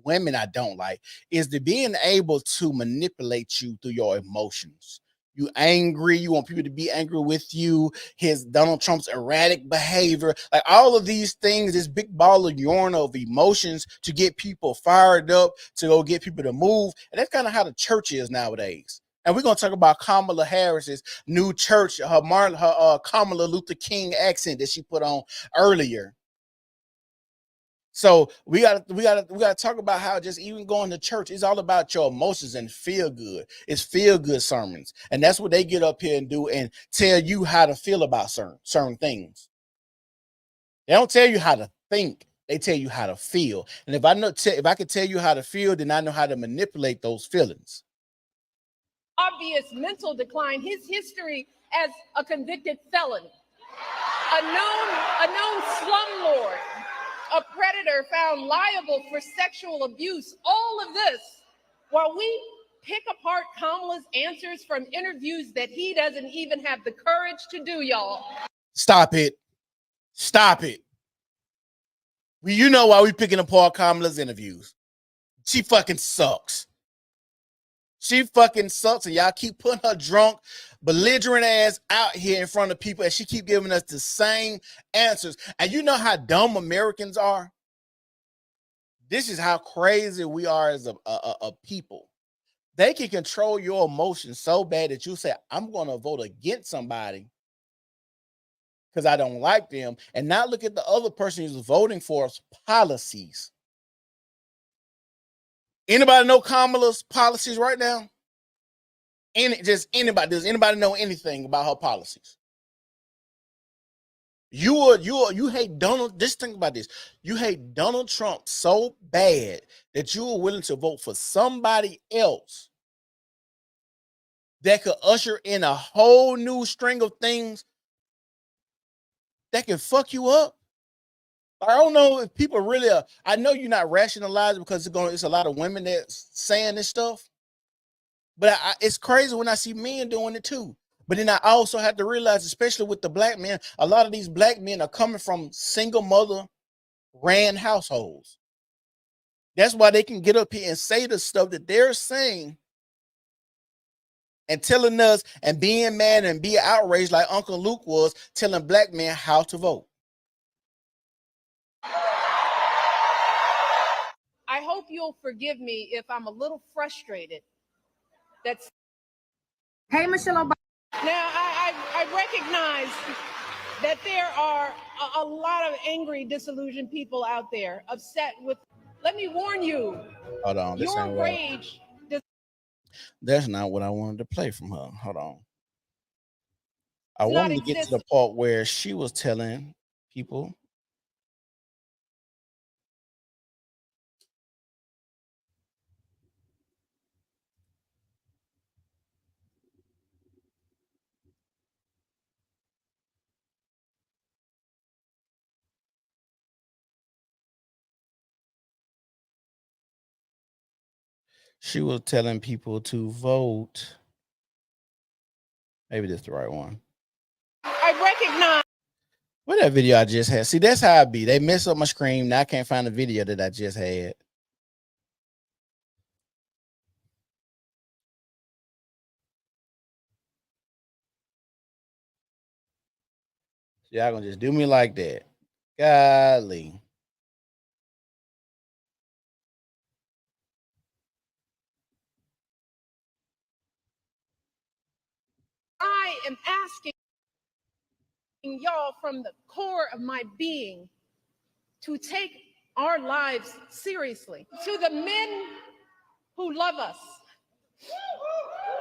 women I don't like, is the being able to manipulate you through your emotions. You angry, you want people to be angry with you, his Donald Trump's erratic behavior, like all of these things, this big ball of yarn of emotions to get people fired up, to go get people to move. And that's kind of how the church is nowadays. And we're going to talk about Kamala Harris's new church, her Kamala Luther King accent that she put on earlier. So we gotta talk about how just even going to church is all about your emotions and feel good. It's feel good sermons, and that's what they get up here and do and tell you how to feel about certain things. They don't tell you how to think; they tell you how to feel. And if I could tell you how to feel, then I know how to manipulate those feelings. obvious mental decline, his history as a convicted felon, a known slumlord, a predator found liable for sexual abuse, all of this while we pick apart Kamala's answers from interviews that he doesn't even have the courage to do, y'all. Stop it. Stop it. You know why we picking apart Kamala's interviews. She fucking sucks. She fucking sucks, and y'all keep putting her drunk, belligerent ass out here in front of people, and she keep giving us the same answers. And you know how dumb Americans are? This is how crazy we are as a people. They can control your emotions so bad that you say, I'm going to vote against somebody because I don't like them, and not look at the other person who's voting for's policies. Anybody know Kamala's policies right now? Just anybody. Does anybody know anything about her policies? You hate Donald. Just think about this. You hate Donald Trump so bad that you are willing to vote for somebody else that could usher in a whole new string of things that can fuck you up. I don't know if people really are. I know you're not rationalizing because it's a lot of women that's saying this stuff. But it's crazy when I see men doing it too. But then I also have to realize, especially with the black men, a lot of these black men are coming from single mother ran households. That's why they can get up here and say the stuff that they're saying and telling us and being mad and being outraged like Uncle Luke was telling black men how to vote. I I hope you'll forgive me if I'm a little frustrated. That's Hey, Michelle Obama. now I recognize that there are a lot of angry, disillusioned people out there upset with. Let me warn you. Hold on, this your ain't what rage. that's not what I wanted to play from her. Hold on. I Does not wanted to get to the exist. part where she was telling people. She was telling people to vote. Maybe this is the right one. I recognize. What that video I just had? See, that's how I be. They mess up my screen. Now I can't find the video that I just had. Y'all gonna just do me like that. Golly. I am asking y'all from the core of my being to take our lives seriously. To the men who love us,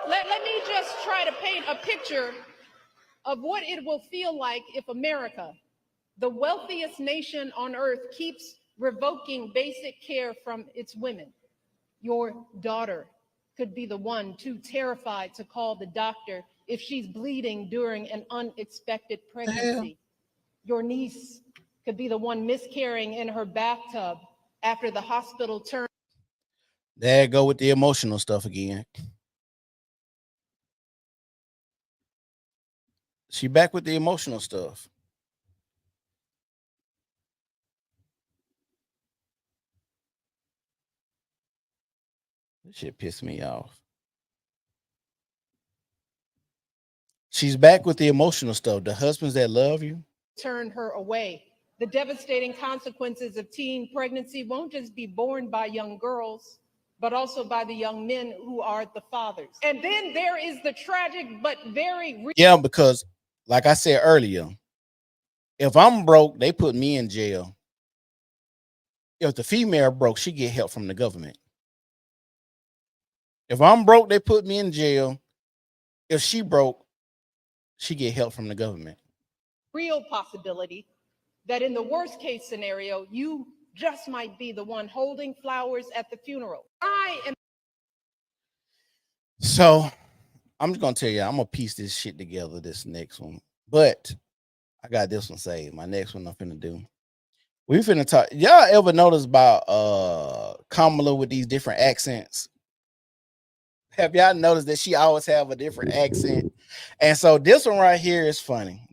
let me just try to paint a picture of what it will feel like if America, the wealthiest nation on earth, keeps revoking basic care from its women. Your daughter could be the one too terrified to call the doctor if she's bleeding during an unexpected pregnancy. Your niece could be the one miscarrying in her bathtub after the hospital turned. There go with the emotional stuff again. She back with the emotional stuff. This shit pissed me off. She's back with the emotional stuff. The husbands that love you turned her away. The devastating consequences of teen pregnancy won't just be borne by young girls, but also by the young men who are the fathers. And then there is the tragic but very real. Yeah, because like I said earlier, if I'm broke, they put me in jail. If the female broke, she get help from the government. If I'm broke, they put me in jail. If she broke, she get help from the government. Real possibility that in the worst case scenario, you just might be the one holding flowers at the funeral. I am. So I'm just gonna tell you, I'm gonna piece this shit together, this next one. But I got this one saved. My next one I'm finna do. We finna talk. Y'all ever notice about Kamala with these different accents? Have y'all noticed that she always have a different accent? And so this one right here is funny.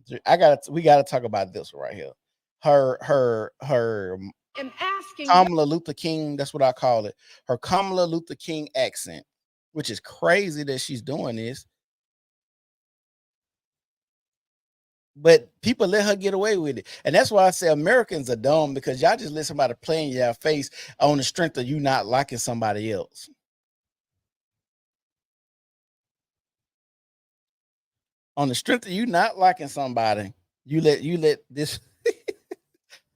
We gotta talk about this one right here. Her am asking Kamala Luther King, that's what I call it. Her Kamala Luther King accent, which is crazy that she's doing this. But people let her get away with it. And that's why I say Americans are dumb, because y'all just let somebody play in your face on the strength of you not liking somebody else. On the strength of you not liking somebody, you let this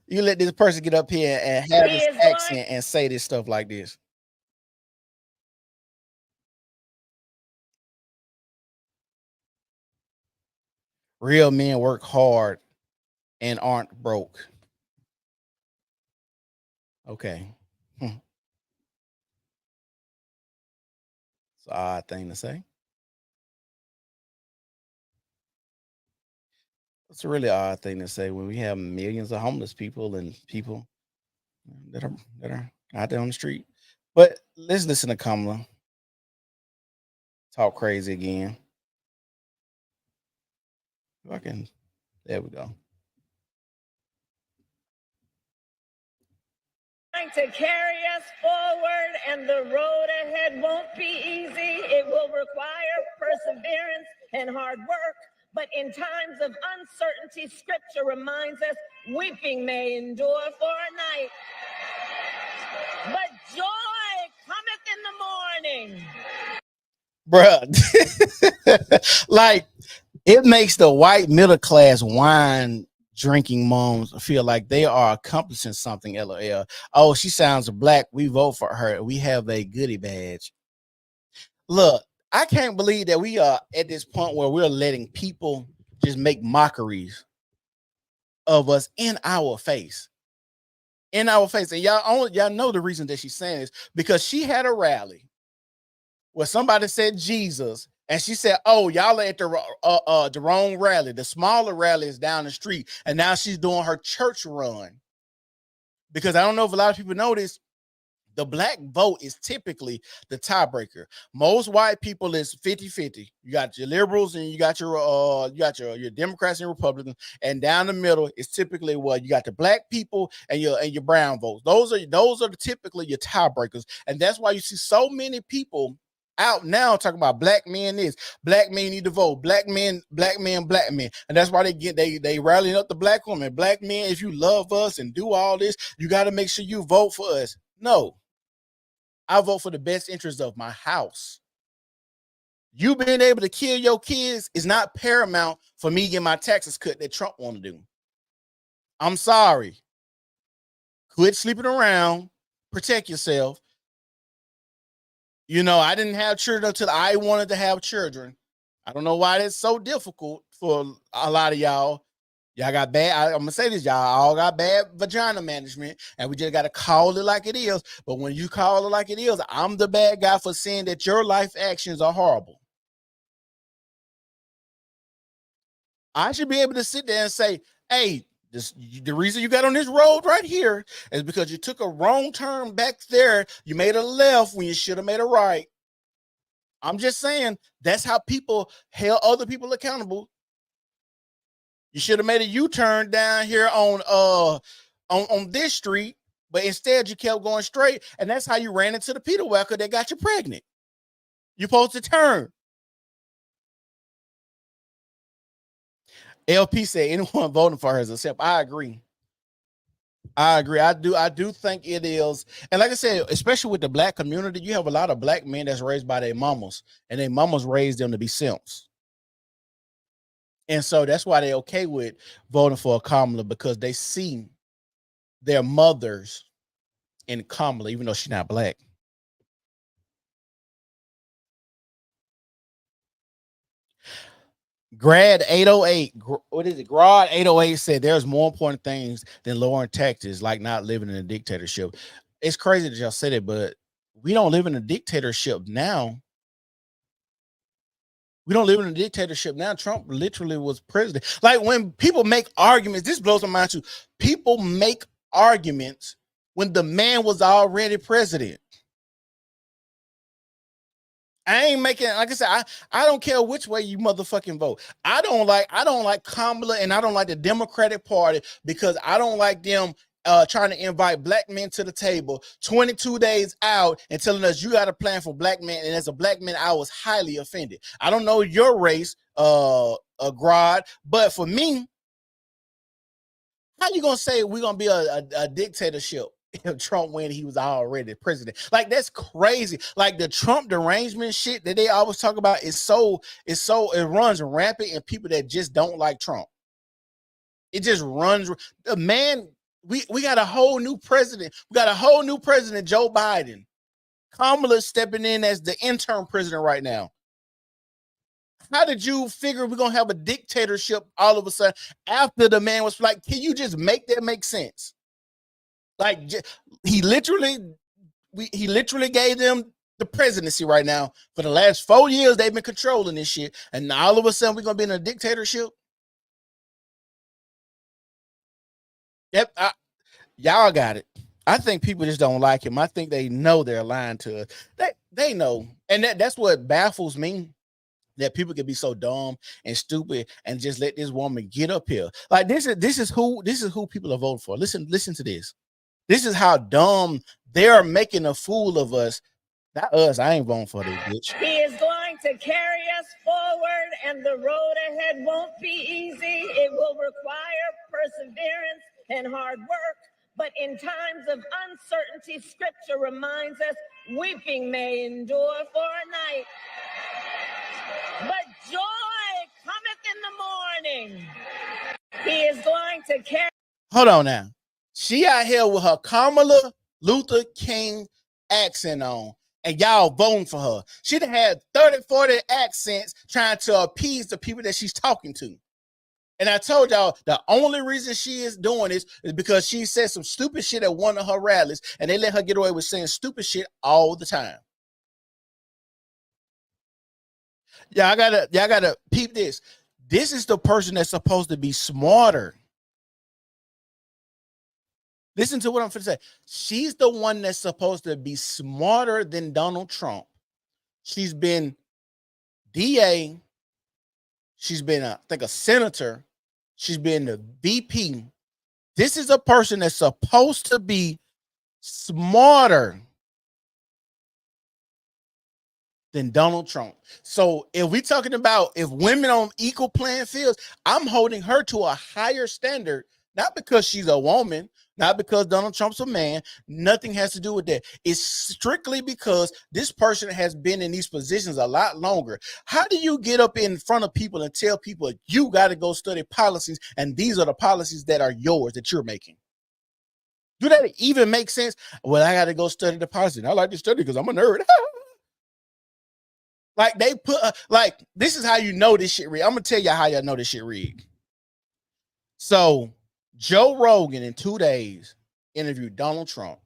you let this person get up here and have this accent and say this stuff like this. Real men work hard and aren't broke. Okay. It's an odd thing to say. It's a really odd thing to say when we have millions of homeless people and people that are out there on the street. But let's listen to Kamala talk crazy again. If I can, there we go. To carry us forward, and the road ahead won't be easy. It will require perseverance and hard work. But in times of uncertainty, scripture reminds us weeping may endure for a night, but joy bruh. Like, it makes the white middle class wine drinking moms feel like they are accomplishing something. LOL. Oh, she sounds black. We vote for her. We have a goodie badge. Look, I can't believe that we are at this point where we're letting people just make mockeries of us in our face. In our face. And y'all know the reason that she's saying this, because she had a rally where somebody said Jesus, and she said, "Oh, y'all are at the wrong rally. The smaller rally is down the street." And now she's doing her church run. Because I don't know if a lot of people know this, the black vote is typically the tiebreaker. Most white people is 50-50. You got your liberals and you got your Democrats and Republicans, and down the middle is typically what you got the black people and your brown votes. Those are typically your tiebreakers, and that's why you see so many people out now talking about black men this, black men need to vote, black men, and that's why they rallying up the black woman. Black men, if you love us and do all this, you got to make sure you vote for us. No, I vote for the best interest of my house. You being able to kill your kids is not paramount for me getting my taxes cut that Trump want to do. I'm sorry. Quit sleeping around. Protect yourself. You know, I didn't have children until I wanted to have children. I don't know why that's so difficult for a lot of y'all. Y'all got bad, I'm gonna say this, y'all all got bad vagina management, and we just gotta call it like it is. But when you call it like it is, I'm the bad guy for saying that your life actions are horrible. I should be able to sit there and say, hey, the reason you got on this road right here is because you took a wrong turn back there. You made a left when you should have made a right. I'm just saying that's how people held other people accountable. You should have made a U-turn down here on this street, but instead you kept going straight, and that's how you ran into the Peter Welker that got you pregnant. You're supposed to turn. LP said anyone voting for her is a simp. I agree. I do think it is. And like I said, especially with the black community, you have a lot of black men that's raised by their mamas, and their mamas raised them to be simps. And so that's why they're okay with voting for Kamala, because they see their mothers in Kamala, even though she's not black. Grad 808, what is it? Grad 808 said there's more important things than lowering taxes, like not living in a dictatorship. It's crazy that y'all said it, but we don't live in a dictatorship now. We don't live in a dictatorship now. Trump literally was president. Like, when people make arguments, this blows my mind too. People make arguments when the man was already president. I ain't making, like I said, I don't care which way you motherfucking vote. I don't like Kamala, and I don't like the Democratic Party, because I don't like them trying to invite black men to the table 22 days out and telling us you got a plan for black men. And as a black man, I was highly offended. I don't know your race, Grod, but for me, how you gonna say we're gonna be a dictatorship if Trump when he was already president? Like, that's crazy. Like, the Trump derangement shit that they always talk about it runs rampant in people that just don't like Trump. It just runs. The man, we got a whole new president. We got a whole new president, Joe Biden. Kamala's stepping in as the interim president right now. How did you figure we're gonna have a dictatorship all of a sudden after the man was like, can you just make that make sense? Like, he literally gave them the presidency right now. For the last 4 years, they've been controlling this shit, and now all of a sudden we're gonna be in a dictatorship. Yep, y'all got it. I think people just don't like him. I think they know they're lying to us. They know, and that's what baffles me. That people can be so dumb and stupid and just let this woman get up here. Like, this is who people are voting for. Listen to this. This is how dumb they're making a fool of us. Not us. I ain't voting for this bitch. He is going to carry us forward, and the road ahead won't be easy. It will require perseverance and hard work. But in times of uncertainty, scripture reminds us, weeping may endure for a night, But joy cometh in the morning. He is going to carry. Hold on now. She out here with her Kamala Luther King accent on, and y'all voting for her. She done had 30, 40 accents trying to appease the people that she's talking to. And I told y'all the only reason she is doing this is because she said some stupid shit at one of her rallies, and they let her get away with saying stupid shit all the time. Y'all gotta peep this. This is the person that's supposed to be smarter. Listen to what I'm going to say. She's the one that's supposed to be smarter than Donald Trump. She's been DA. She's been, I think, a senator. She's been the VP. This is a person that's supposed to be smarter than Donald Trump. So if we're talking about if women on equal playing fields, I'm holding her to a higher standard, not because she's a woman, not because Donald Trump's a man. Nothing has to do with that. It's strictly because this person has been in these positions a lot longer. How do you get up in front of people and tell people you got to go study policies and these are the policies that are yours that you're making? Do that even make sense? Well, I got to go study the policy. I like to study because I'm a nerd. Like they put, like, this is how you know this shit rigged. I'm going to tell you how y'all know this shit rigged. So Joe Rogan in 2 days interviewed Donald Trump.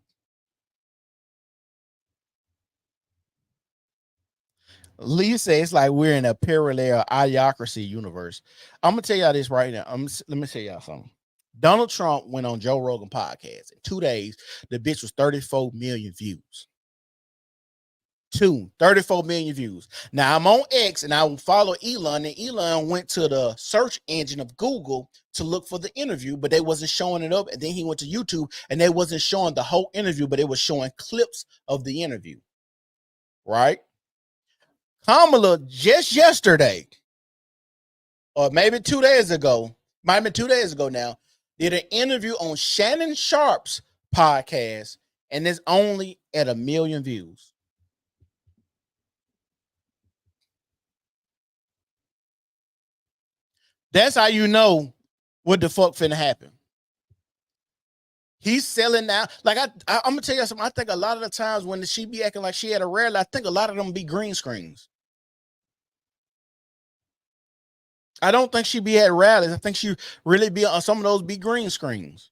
Lee says it's like we're in a parallel idiocracy universe. I'm going to tell y'all this right now. Let me tell y'all something. Donald Trump went on Joe Rogan podcast. In 2 days, the bitch was 34 million views. 34 million views. Now I'm on X and I follow Elon, and Elon went to the search engine of Google to look for the interview, but they wasn't showing it up. And then he went to YouTube and they wasn't showing the whole interview, but it was showing clips of the interview. Right? Kamala just yesterday, or maybe 2 days ago, might have been 2 days ago now, did an interview on Shannon Sharp's podcast, and it's only at 1 million views. That's how you know what the fuck finna happen. He's selling now. Like I'm gonna tell you something. I think a lot of the times when she be acting like she had a rally, I think a lot of them be green screens. I don't think she be at rallies. I think she really be on some of those be green screens.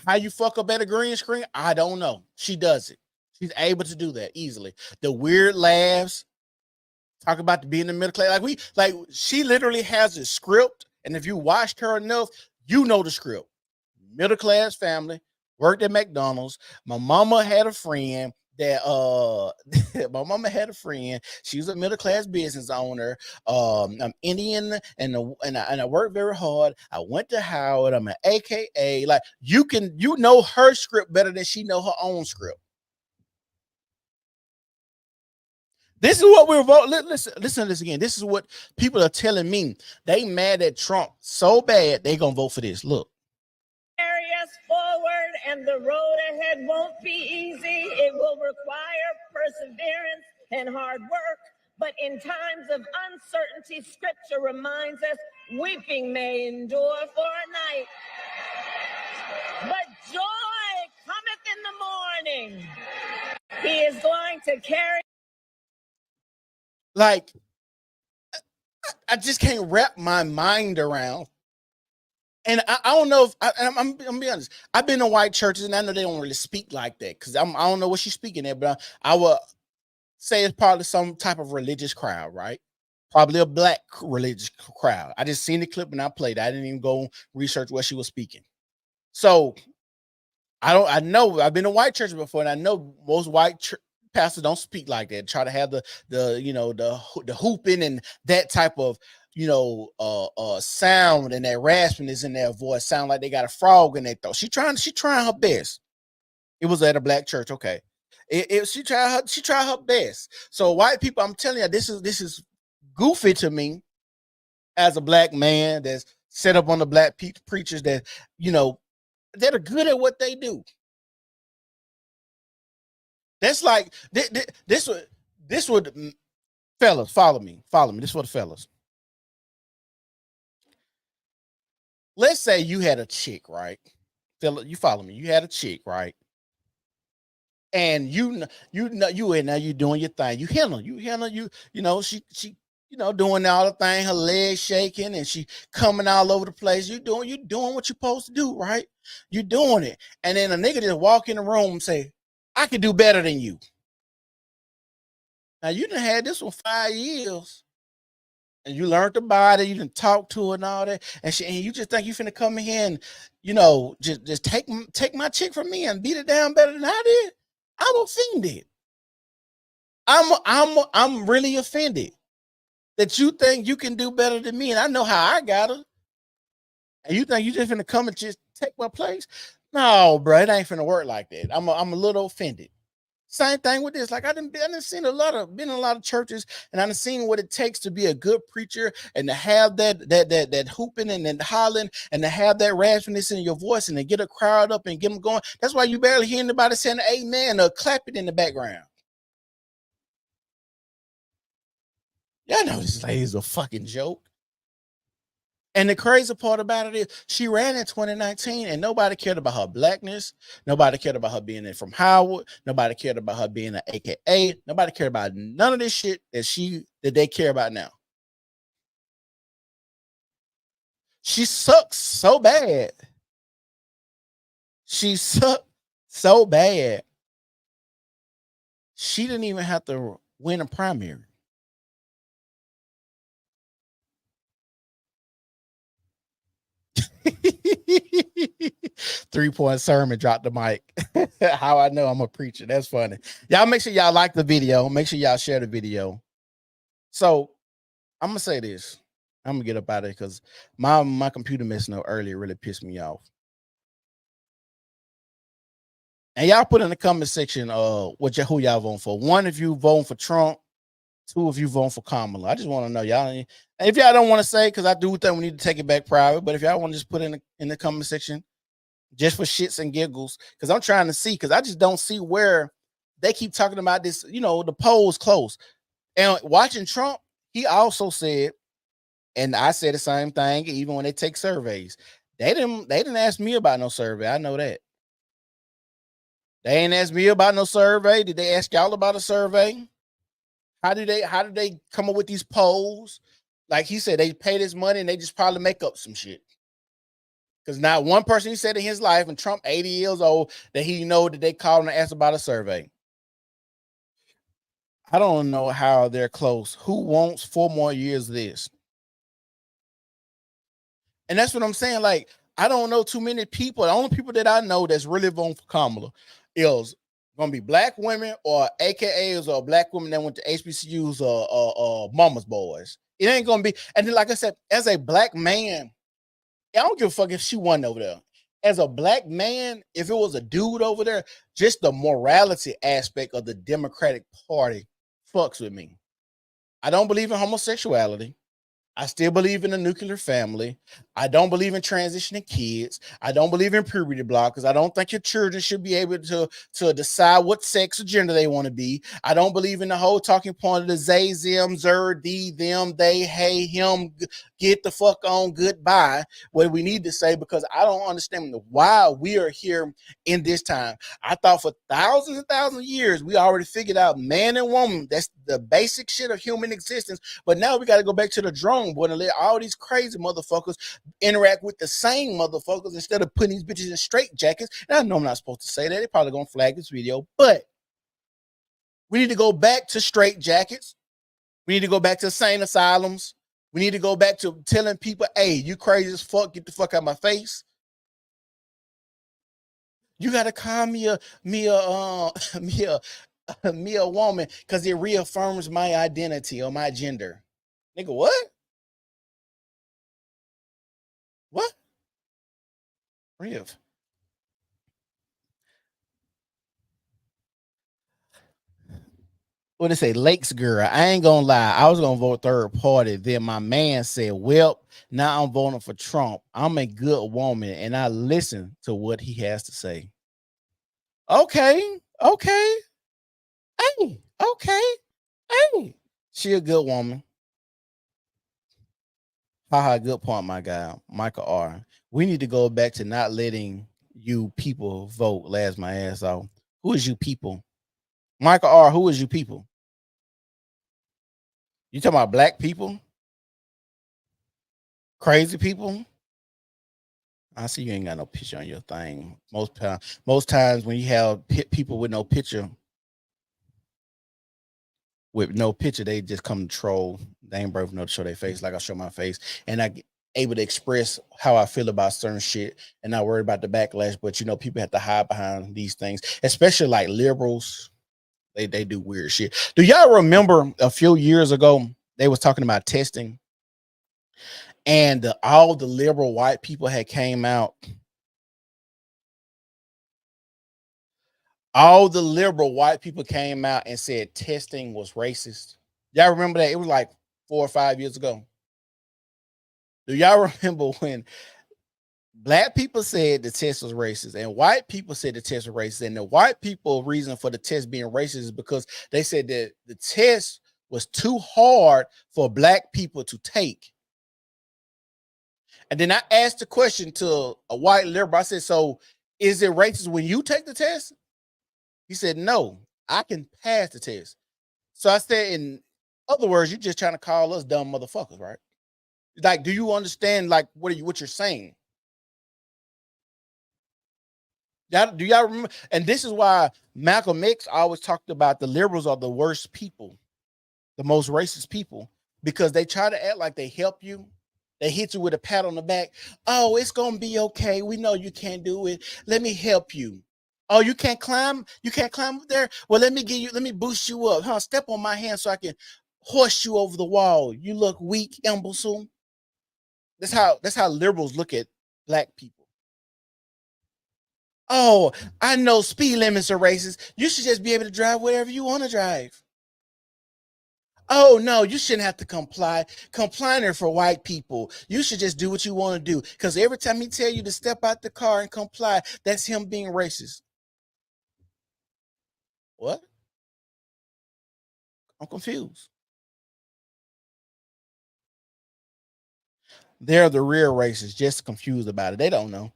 How you fuck up at a green screen? I don't know. She does it. She's able to do that easily. The weird laughs. Talk about being in the middle class. Like she literally has a script, and if you watched her enough, you know the script. Middle class family, worked at McDonald's. My mama had a friend that she was a middle class business owner. I'm Indian and I work very hard. I went to Howard. I'm an AKA. Like you know her script better than she know her own script. This is what we're voting. Listen to this again. This is what people are telling me. They mad at Trump so bad they gonna vote for this. Look. Carry us forward, and the road ahead won't be easy. It will require perseverance and hard work. But in times of uncertainty, Scripture reminds us, weeping may endure for a night, but joy cometh in the morning. He is going to carry. Like, I just can't wrap my mind around. And I don't know if I'm gonna be honest. I've been in white churches and I know they don't really speak like that because I don't know what she's speaking at, but I would say it's probably some type of religious crowd, right? Probably a black religious crowd. I just seen the clip and I played. I didn't even go research what she was speaking. So I know I've been in white churches before, and I know most white pastors don't speak like that. Try to have the hooping and that type of sound, and that raspiness in their voice, sound like they got a frog in their throat. She trying her best. It was at a black church, okay. She tried her best. So white people, I'm telling you, this is goofy to me as a black man that's set up on the black preachers that that are good at what they do. That's like this would Fellas, follow me. Follow me. This is for the fellas. Let's say you had a chick, right? Fella, you follow me. You had a chick, right? And you in there, you doing your thing. You know, she doing all the thing, her legs shaking and she coming all over the place. You doing what you're supposed to do, right? You doing it. And then a nigga just walk in the room and say, I can do better than you. Now you done had this one 5 years. And you learned about it, you didn't talk to her and all that, and you just think you finna come in here and, just take my chick from me and beat it down better than I did. I'm offended. I'm really offended that you think you can do better than me, and I know how I got her. And you think you just finna come and just take my place? No, bro, it ain't finna work like that. I'm a little offended. Same thing with this. Like I done seen been in a lot of churches, and I done seen what it takes to be a good preacher and to have that hooping and then hollering and to have that raspiness in your voice and to get a crowd up and get them going. That's why you barely hear anybody saying amen or clapping in the background. Y'all know this lady is a fucking joke. And the crazy part about it is she ran in 2019 and nobody cared about her blackness. Nobody cared about her being from Howard. Nobody cared about her being an AKA. Nobody cared about none of this shit that they care about now. She sucks so bad. She sucked so bad. She didn't even have to win a primary. Three-point sermon, drop the mic. How I know I'm a preacher. That's funny. Y'all make sure y'all like the video. Make sure y'all share the video. So I'm gonna say this. I'm gonna get up out of it because my computer messing up earlier really pissed me off. And y'all put in the comment section who y'all voting for. 1, if you voting for Trump. 2, if you voting for Kamala. I just want to know y'all. If y'all don't want to say, because I do think we need to take it back private, but if y'all want to just put in the comment section just for shits and giggles, because I'm trying to see, because I just don't see where they keep talking about this. The polls close. And watching Trump, he also said, and I said the same thing, even when they take surveys. They didn't ask me about no survey. I know that. They ain't asked me about no survey. Did they ask y'all about a survey? How did they come up with these polls? Like he said, they pay this money and they just probably make up some shit. Because not one person he said in his life, and Trump 80 years old, that that they called and asked about a survey. I don't know how they're close. Who wants 4 more years of this? And that's what I'm saying. Like, I don't know too many people. The only people that I know that's really voting for Kamala is going to be black women or AKAs or black women that went to HBCUs or mama's boys. It ain't going to be. And then, like I said, as a black man, I don't give a fuck if she won over there. As a black man, if it was a dude over there, just the morality aspect of the Democratic Party fucks with me. I don't believe in homosexuality. I still believe in the nuclear family. I don't believe in transitioning kids. I don't believe in puberty blockers. I don't think your children should be able to decide what sex or gender they want to be. I don't believe in the whole talking point of the they, them, zer, thee, them, they, hey, him, get the fuck on, goodbye. What we need to say, because I don't understand why we are here in this time. I thought for thousands and thousands of years, we already figured out man and woman. That's the basic shit of human existence. But now we got to go back to the drawing board and let all these crazy motherfuckers interact with the same motherfuckers instead of putting these bitches in straight jackets. And I know I'm not supposed to say that. They're probably going to flag this video, but we need to go back to straight jackets. We need to go back to sane asylums. We need to go back to telling people, hey, you crazy as fuck, get the fuck out of my face. You got to call me a woman because it reaffirms my identity or my gender. Nigga, what? What? Riv. What they say, Lakes girl. I ain't gonna lie. I was gonna vote third party. Then my man said, well, now I'm voting for Trump. I'm a good woman and I listen to what he has to say. Okay. Hey, She a good woman. Haha, good point, my guy. Michael R. We need to go back to not letting you people vote. Last my ass off. Who is you people? Michael R. Who is you people? You talking about black people? Crazy people? I see you ain't got no picture on your thing. Most times when you have people with no picture, they just come to troll. They ain't brave enough to show their face like I show my face, and I get able to express how I feel about certain shit, and not worried about the backlash. But you know, people have to hide behind these things, especially like liberals. They do weird shit. Do y'all remember a few years ago they was talking about testing, and all the liberal white people had came out. All the liberal white people came out and said testing was racist. Y'all remember that? It was like 4 or 5 years ago. Do y'all remember when black people said the test was racist and white people said the test was racist? And the white people reason for the test being racist is because they said that the test was too hard for black people to take. And then I asked the question to a white liberal. I said, so is it racist when you take the test? He said, no, I can pass the test. So I said, in other words, you're just trying to call us dumb motherfuckers, right? Like, do you understand like what you're saying? Do y'all remember? And this is why Malcolm X always talked about the liberals are the worst people, the most racist people, because they try to act like they help you. They hit you with a pat on the back. Oh, it's gonna be okay. We know you can't do it. Let me help you. Oh, you can't climb? You can't climb up there? Well, let me boost you up. Huh? Step on my hand so I can horse you over the wall. You look weak, imbecile. That's how liberals look at black people. Oh, I know speed limits are racist. You should just be able to drive wherever you want to drive. Oh no, you shouldn't have to comply. Complying are for white people. You should just do what you want to do. Because every time he tell you to step out the car and comply, that's him being racist. What? I'm confused. They're the real racists, just confused about it. They don't know.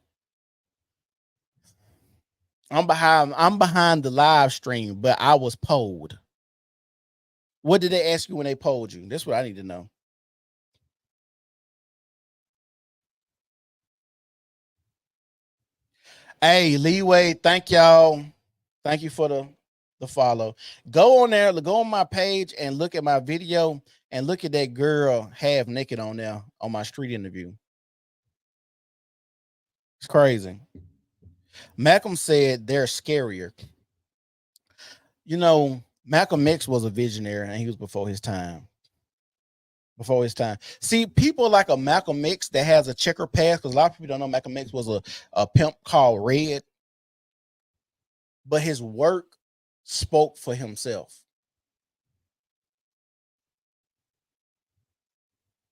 I'm behind the live stream, but I was polled. What did they ask you when they polled you? That's what I need to know. Hey, Leeway, thank y'all. Thank you for the follow. Go on there, go on my page and look at my video and look at that girl half naked on there on my street interview. It's crazy. Malcolm said they're scarier. You know, Malcolm X was a visionary and he was before his time. Before his time. See, people like a Malcolm X that has a checker past, because a lot of people don't know Malcolm X was a pimp called Red, but his work spoke for himself.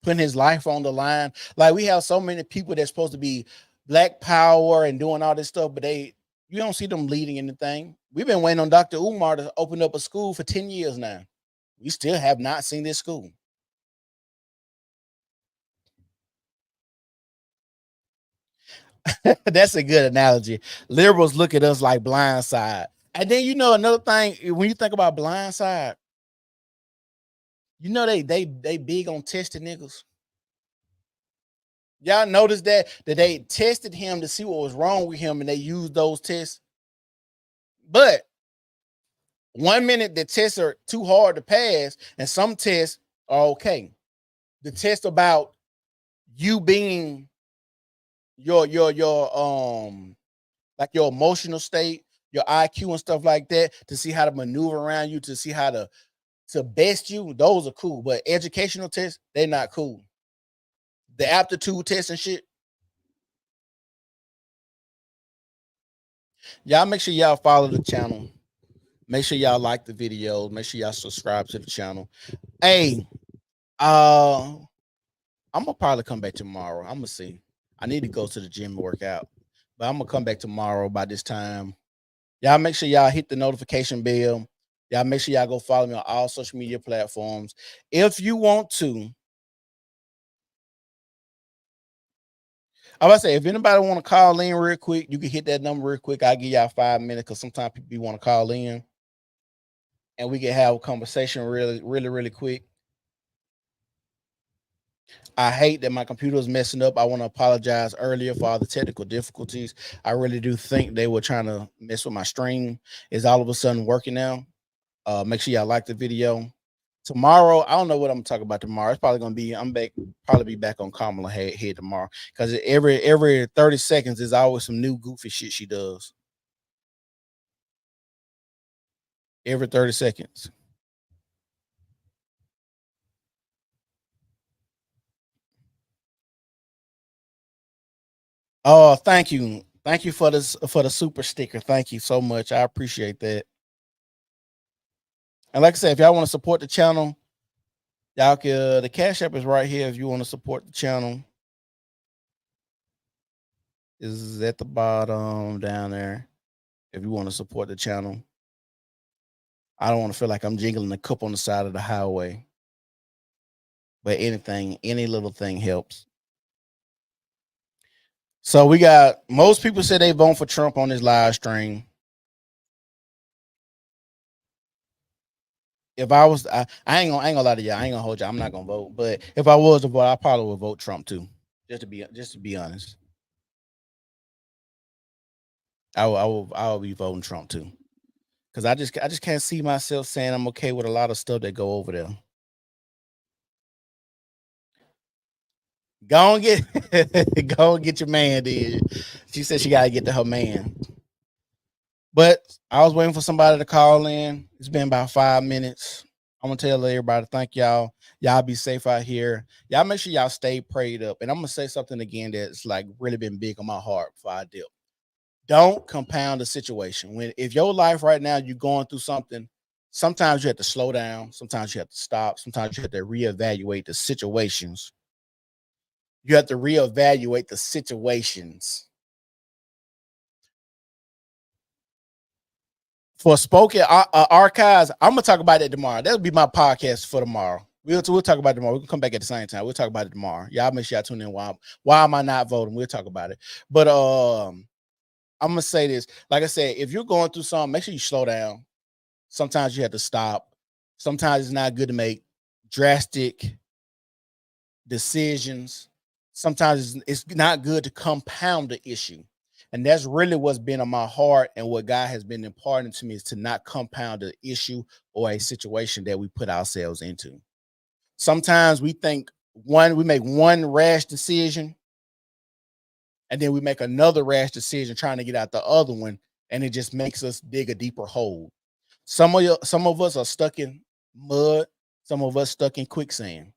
Putting his life on the line. Like, we have so many people that's supposed to be black power and doing all this stuff, but you don't see them leading anything. We've been waiting on Dr. Umar to open up a school for 10 years now. We still have not seen this school. That's a good analogy. Liberals look at us like Blindside. And then, you know, another thing, when you think about Blindside, you know, they big on testing niggas. Y'all notice that they tested him to see what was wrong with him and they used those tests. But 1 minute the tests are too hard to pass and some tests are okay. The test about you being your like your emotional state, your IQ and stuff like that, to see how to maneuver around you, to see how to best you, those are cool. But educational tests, they're not cool. The aptitude tests and shit. Y'all make sure y'all follow the channel. Make sure y'all like the videos. Make sure y'all subscribe to the channel. Hey, I'm gonna probably come back tomorrow. I'm gonna see. I need to go to the gym and work out, but I'm gonna come back tomorrow by this time. Y'all make sure y'all hit the notification bell. Y'all make sure y'all go follow me on all social media platforms. If you want to, I would say if anybody want to call in real quick, you can hit that number real quick. I'll give y'all 5 minutes because sometimes people want to call in and we can have a conversation really quick. I hate that my computer is messing up. I want to apologize earlier for all the technical difficulties. I really do think they were trying to mess with my stream. It's all of a sudden working now. Make sure y'all like the video. Tomorrow, I don't know what I'm gonna talk about tomorrow. It's probably gonna be probably be back on Kamala head tomorrow because every 30 seconds there's always some new goofy shit she does. Every 30 seconds. Oh, thank you. Thank you for the super sticker. Thank you so much. I appreciate that. And like I said, if y'all want to support the channel, y'all can, the Cash App is right here if you want to support the channel. Is at the bottom down there if you want to support the channel. I don't want to feel like I'm jingling a cup on the side of the highway. But any little thing helps. So we got, most people said they vote for Trump on this live stream. If I was, I ain't gonna lie to you. I ain't gonna hold you. I'm not gonna vote. But if I was to vote, I probably would vote Trump too. Just to be honest. I will be voting Trump too. Because I just can't see myself saying I'm okay with a lot of stuff that go over there. Go and get your man, dude. She said she gotta get to her man. But I was waiting for somebody to call in. It's been about 5 minutes. I'm gonna tell everybody, thank y'all. Y'all be safe out here. Y'all make sure y'all stay prayed up. And I'm gonna say something again that's like really been big on my heart before I dip. Don't compound the situation. If your life right now you're going through something, sometimes you have to slow down, sometimes you have to stop, sometimes you have to reevaluate the situations. You have to reevaluate the situations. For spoken archives, I'm gonna talk about it tomorrow. That'll be my podcast for tomorrow. We'll talk about it tomorrow. We can come back at the same time. We'll talk about it tomorrow. Y'all make sure y'all tune in. Why am I not voting? We'll talk about it. But I'm gonna say this. Like I said, if you're going through something, make sure you slow down. Sometimes you have to stop. Sometimes it's not good to make drastic decisions. Sometimes it's not good to compound the issue. And that's really what's been on my heart and what God has been imparting to me is to not compound the issue or a situation that we put ourselves into. Sometimes we think we make one rash decision and then we make another rash decision trying to get out the other one, and it just makes us dig a deeper hole. Some of us are stuck in mud, some of us stuck in quicksand.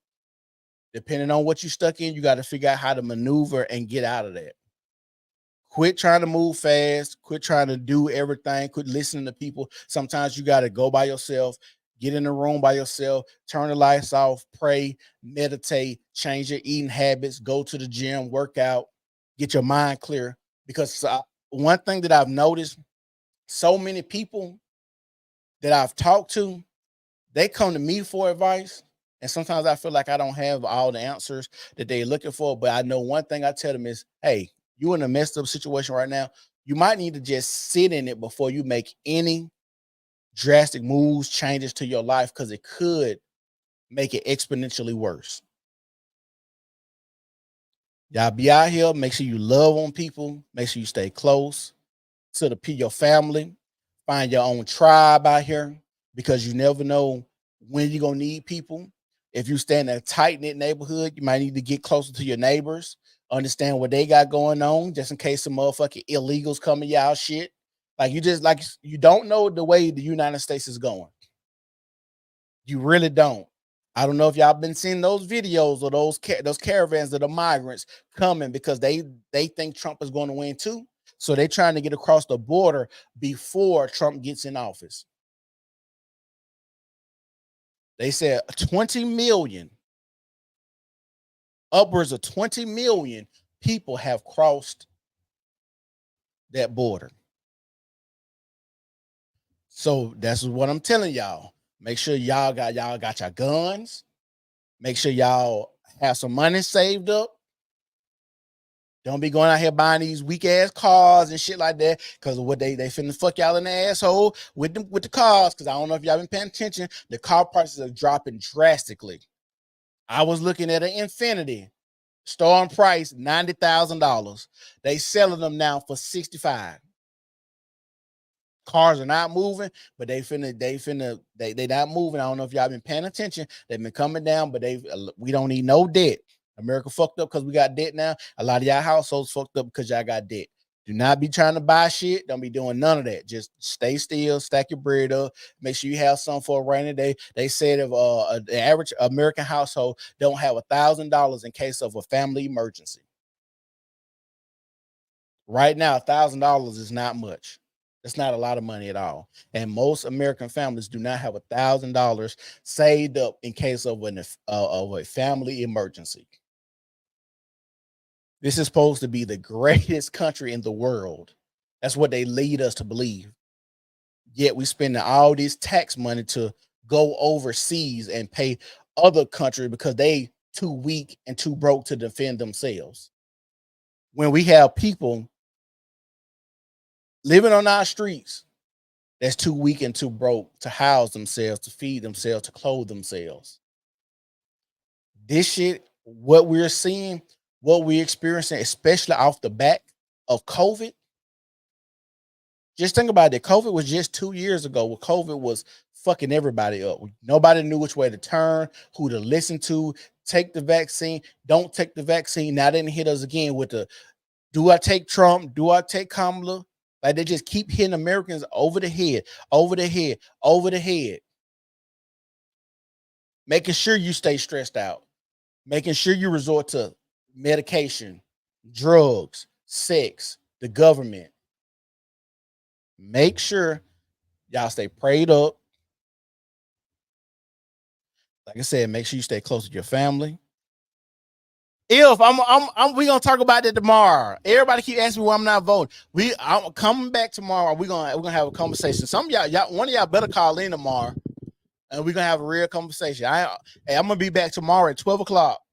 Depending on what you're stuck in, you got to figure out how to maneuver and get out of that. Quit trying to move fast. Quit trying to do everything. Quit listening to people. Sometimes you got to go by yourself, get in the room by yourself, turn the lights off, pray, meditate, change your eating habits, go to the gym, work out, get your mind clear. Because one thing that I've noticed, so many people that I've talked to, they come to me for advice. And sometimes I feel like I don't have all the answers that they're looking for. But I know one thing I tell them is, hey, you're in a messed up situation right now. You might need to just sit in it before you make any drastic moves, changes to your life, because it could make it exponentially worse. Y'all be out here. Make sure you love on people. Make sure you stay close to your family. Find your own tribe out here, because you never know when you're going to need people. If you stay in a tight-knit neighborhood, you might need to get closer to your neighbors, understand what they got going on, just in case some motherfucking illegals come to y'all shit. You don't know the way the United States is going. You really don't. I don't know if y'all been seeing those videos or those caravans of the migrants coming because they think Trump is going to win too. So they're trying to get across the border before Trump gets in office. They said 20 million, upwards of 20 million people have crossed that border. So that's what I'm telling y'all. Make sure y'all got your guns. Make sure y'all have some money saved up. Don't be going out here buying these weak ass cars and shit like that, because of what they finna fuck y'all in the asshole with the cars. Because I don't know if y'all been paying attention, the car prices are dropping drastically. I was looking at an Infinity, store price $90,000. They selling them now for $65,000. Cars are not moving, but they not moving. I don't know if y'all been paying attention. They've been coming down, but we don't need no debt. America fucked up because we got debt now. A lot of y'all households fucked up because y'all got debt. Do not be trying to buy shit. Don't be doing none of that. Just stay still, stack your bread up. Make sure you have some for a rainy day. They said if the average American household don't have $1,000 in case of a family emergency. Right now, $1,000 is not much. It's not a lot of money at all. And most American families do not have $1,000 saved up in case of a family emergency. This is supposed to be the greatest country in the world. That's what they lead us to believe. Yet we spending all this tax money to go overseas and pay other countries because they too weak and too broke to defend themselves. When we have people living on our streets that's too weak and too broke to house themselves, to feed themselves, to clothe themselves. This shit, what we're seeing, what we're experiencing, especially off the back of COVID. Just think about it. COVID was just 2 years ago where COVID was fucking everybody up. Nobody knew which way to turn, who to listen to, take the vaccine, don't take the vaccine. Now they didn't hit us again with the, do I take Trump? Do I take Kamala? Like they just keep hitting Americans over the head, over the head, over the head. Making sure you stay stressed out. Making sure you resort to medication, drugs, sex, the government. Make sure y'all stay prayed up. Like I said, make sure you stay close to your family. If we gonna talk about that tomorrow. Everybody keep asking me why I'm not voting. I'm coming back tomorrow. We're gonna have a conversation. Some of y'all, one of y'all better call in tomorrow, and we're gonna have a real conversation. I'm gonna be back tomorrow at 12 o'clock.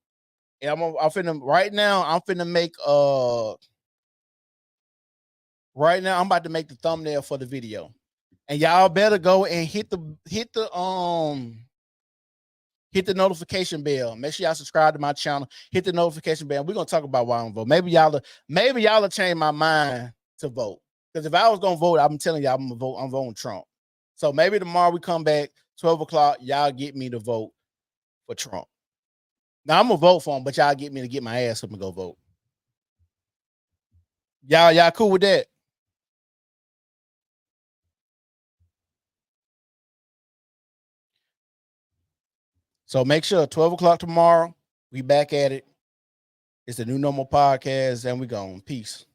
And I'm finna make right now I'm about to make the thumbnail for the video. And y'all better go and hit the notification bell. Make sure y'all subscribe to my channel. Hit the notification bell. We're gonna talk about why I'm voting. Maybe y'all will change my mind to vote. Because if I was gonna vote, I'm telling y'all I'm gonna vote. I'm voting Trump. So maybe tomorrow we come back 12 o'clock. Y'all get me to vote for Trump. Now I'm gonna vote for him, but y'all get me to get my ass up and go vote. Y'all cool with that? So make sure 12 o'clock tomorrow, we back at it. It's the New Normal Podcast, and we gone. Peace.